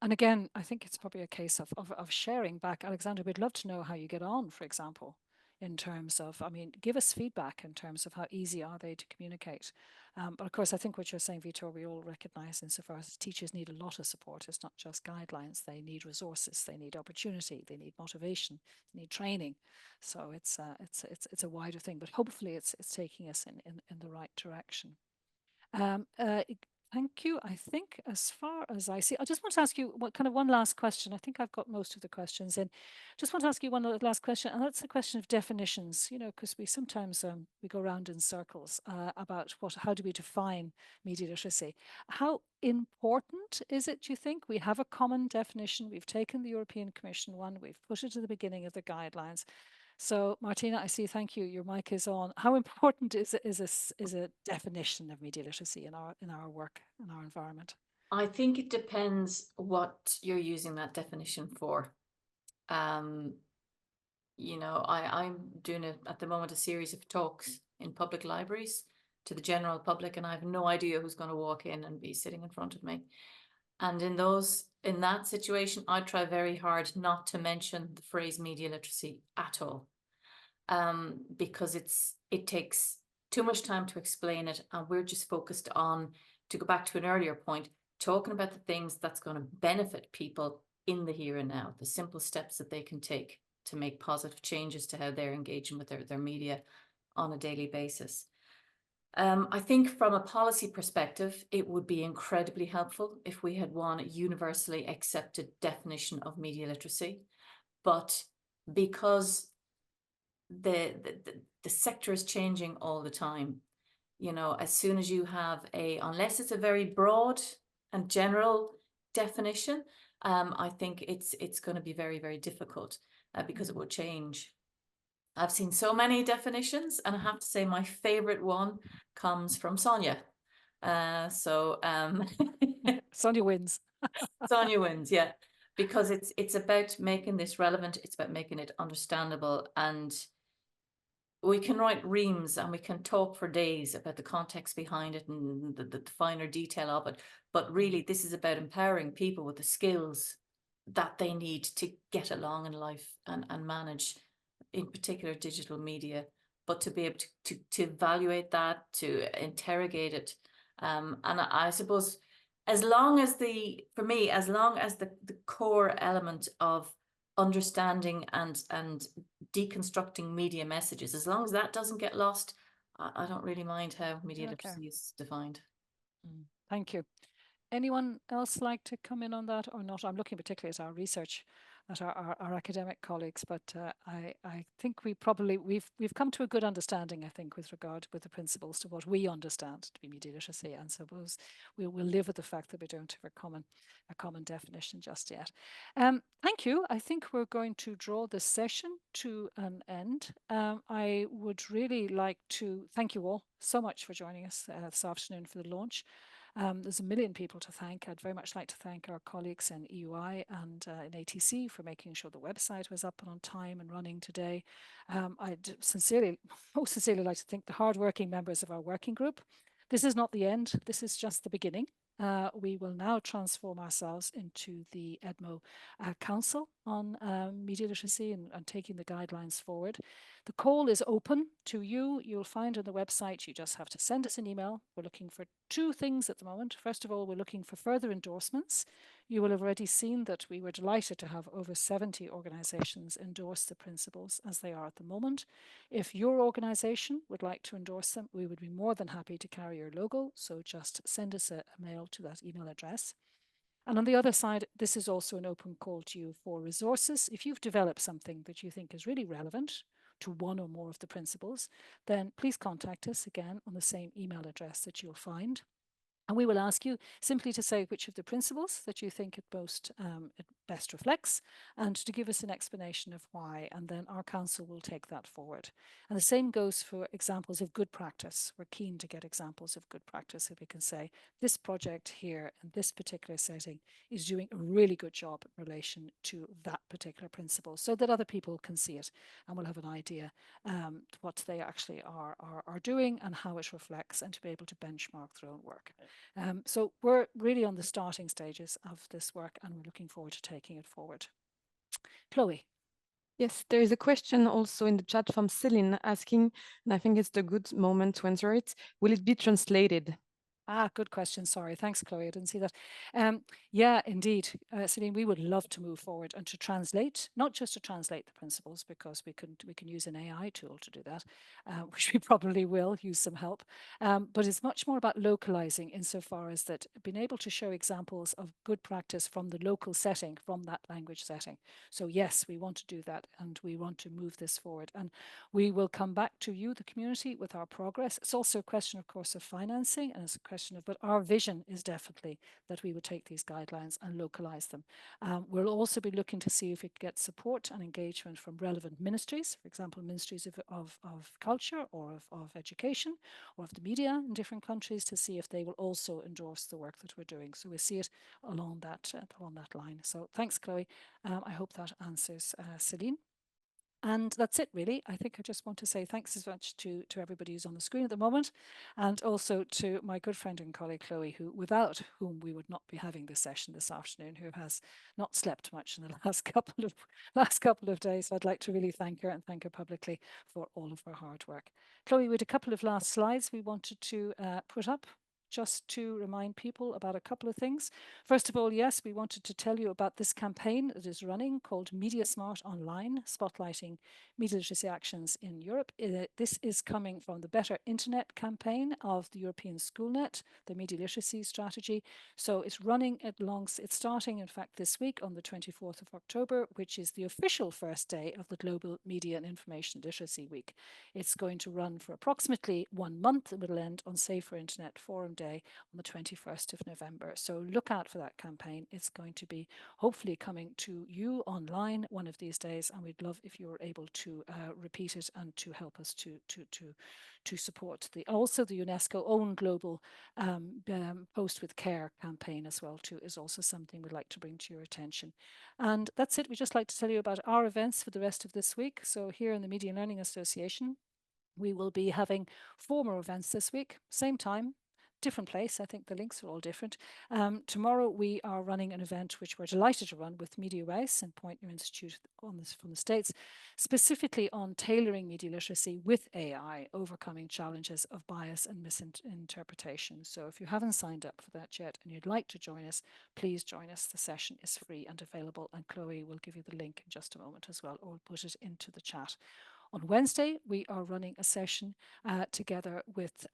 And again, I think it's probably a case of sharing back. Alexandra, we'd love to know how you get on, for example, in terms of, give us feedback in terms of how easy are they to communicate. But of course, I think what you're saying, Vitor, we all recognize insofar as teachers need a lot of support. It's not just guidelines. They need resources, they need opportunity, they need motivation, they need training. So it's a wider thing, but hopefully it's taking us in the right direction. Thank you. I think as far as I see, I just want to ask you one last question. I think I've got most of the questions in. Just want to ask you one last question, and that's the question of definitions, because we sometimes we go around in circles about how do we define media literacy. How important is it, do you think? We have a common definition. We've taken the European Commission one. We've put it at the beginning of the guidelines. So, Martina, I see. Thank you. Your mic is on. How important is a definition of media literacy in our work, in our environment? I think it depends what you're using that definition for. I'm doing at the moment a series of talks in public libraries to the general public, and I have no idea who's going to walk in and be sitting in front of me. And in those in that situation, I'd try very hard not to mention the phrase media literacy at all, because it takes too much time to explain it, and we're just focused on, to go back to an earlier point, talking about the things that's going to benefit people in the here and now, the simple steps that they can take to make positive changes to how they're engaging with their media on a daily basis. I think from a policy perspective, it would be incredibly helpful if we had one universally accepted definition of media literacy. But because the sector is changing all the time, you know, as soon as you have unless it's a very broad and general definition, I think it's going to be very, very difficult because it will change. I've seen so many definitions, and I have to say my favorite one comes from Sonia. Sonia wins. Sonia wins, yeah, because it's about making this relevant. It's about making it understandable, and we can write reams and we can talk for days about the context behind it and the finer detail of it. But really, this is about empowering people with the skills that they need to get along in life and manage, in particular, digital media, but to be able to evaluate that, to interrogate it. And I suppose as long as the core element of understanding and deconstructing media messages, as long as that doesn't get lost, I don't really mind how media literacy is defined. Thank you. Anyone else like to come in on that or not? I'm looking particularly at our research, at our academic colleagues, but I think we've come to a good understanding, I think, with regard with the principles to what we understand to be media literacy, and suppose we'll live with the fact that we don't have a common definition just yet. Thank you. I think we're going to draw this session to an end. I would really like to thank you all so much for joining us this afternoon for the launch. There's a million people to thank. I'd very much like to thank our colleagues in EUI and in ATC for making sure the website was up and on time and running today. I'd most sincerely like to thank the hardworking members of our working group. This is not the end. This is just the beginning. We will now transform ourselves into the EDMO Council on Media Literacy and taking the guidelines forward. The call is open to you. You'll find on the website, you just have to send us an email. We're looking for two things at the moment. First of all, we're looking for further endorsements. You will have already seen that we were delighted to have over 70 organisations endorse the principles as they are at the moment. If your organisation would like to endorse them, we would be more than happy to carry your logo. So just send us a mail to that email address. And on the other side, this is also an open call to you for resources. If you've developed something that you think is really relevant to one or more of the principles, then please contact us again on the same email address that you'll find. And we will ask you simply to say which of the principles that you think it best reflects, and to give us an explanation of why, and then our council will take that forward. And the same goes for examples of good practice. We're keen to get examples of good practice if we can say this project here in this particular setting is doing a really good job in relation to that particular principle, so that other people can see it and will have an idea what they actually are doing and how it reflects, and to be able to benchmark their own work. So we're really on the starting stages of this work, and we're looking forward to taking it forward. Chloe. Yes, there is a question also in the chat from Celine asking, and I think it's the good moment to answer it. Will it be translated? Good question. Sorry. Thanks, Chloe. I didn't see that. Yeah, indeed. Celine, we would love to move forward and to translate, not just to translate the principles, because we can use an AI tool to do that, which we probably will use some help. But it's much more about localizing, insofar as that being able to show examples of good practice from the local setting, from that language setting. So yes, we want to do that, and we want to move this forward. And we will come back to you, the community, with our progress. It's also a question, of course, of financing, and it's a question of, but our vision is definitely that we would take these guidelines and localize them. We'll also be looking to see if we can get support and engagement from relevant ministries, for example, ministries of culture or of education or of the media in different countries, to see if they will also endorse the work that we're doing. So we see it along that line. So thanks, Chloe. I hope that answers Celine. And that's it, really. I think I just want to say thanks as much to everybody who's on the screen at the moment, and also to my good friend and colleague Chloe, who without whom we would not be having this session this afternoon, who has not slept much in the last couple of days. So I'd like to really thank her and thank her publicly for all of her hard work. Chloe, we had a couple of last slides we wanted to put up, just to remind people about a couple of things. First of all, yes, we wanted to tell you about this campaign that is running called Media Smart Online, spotlighting media literacy actions in Europe. This is coming from the Better Internet campaign of the European Schoolnet, the media literacy strategy. So it's running it's starting, in fact, this week on the 24th of October, which is the official first day of the Global Media and Information Literacy Week. It's going to run for approximately 1 month. It will end on Safer Internet Forum Day on the 21st of November. So look out for that campaign. It's going to be hopefully coming to you online one of these days, and we'd love if you were able to repeat it and to help us to support also the UNESCO own global Post with Care campaign as well too is also something we'd like to bring to your attention. And that's it. We'd just like to tell you about our events for the rest of this week. So here in the Media and Learning Association, we will be having 4 more events this week, same time, different place. I think the links are all different. Tomorrow we are running an event which we're delighted to run with Media West and Point New Institute on this from the States, specifically on tailoring media literacy with AI, overcoming challenges of bias and misinterpretation. So if you haven't signed up for that yet and you'd like to join us, please join us. The session is free and available, and Chloe will give you the link in just a moment as well, or we'll put it into the chat. On Wednesday, we are running a session together with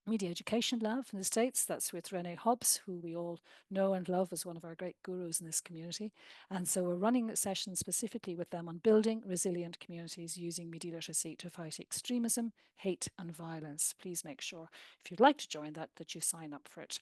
Media Education Lab from the States. That's with Renee Hobbs, who we all know and love as one of our great gurus in this community. And so we're running a session specifically with them on building resilient communities using media literacy to fight extremism, hate and violence. Please make sure, if you'd like to join that you sign up for it.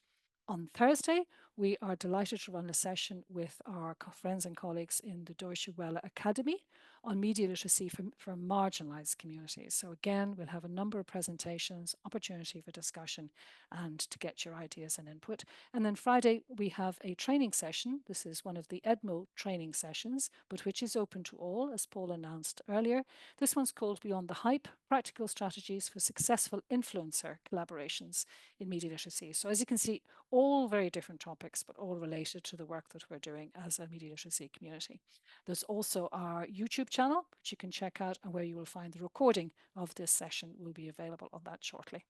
On Thursday, we are delighted to run a session with our friends and colleagues in the Deutsche Welle Academy on media literacy for marginalized communities. So again, we'll have a number of presentations, opportunity for discussion, and to get your ideas and input. And then Friday, we have a training session. This is one of the EDMO training sessions, but which is open to all, as Paul announced earlier. This one's called Beyond the Hype, Practical Strategies for Successful Influencer Collaborations in Media Literacy. So as you can see, all very different topics, but all related to the work that we're doing as a media literacy community. There's also our YouTube channel, which you can check out, and where you will find the recording of this session will be available on that shortly.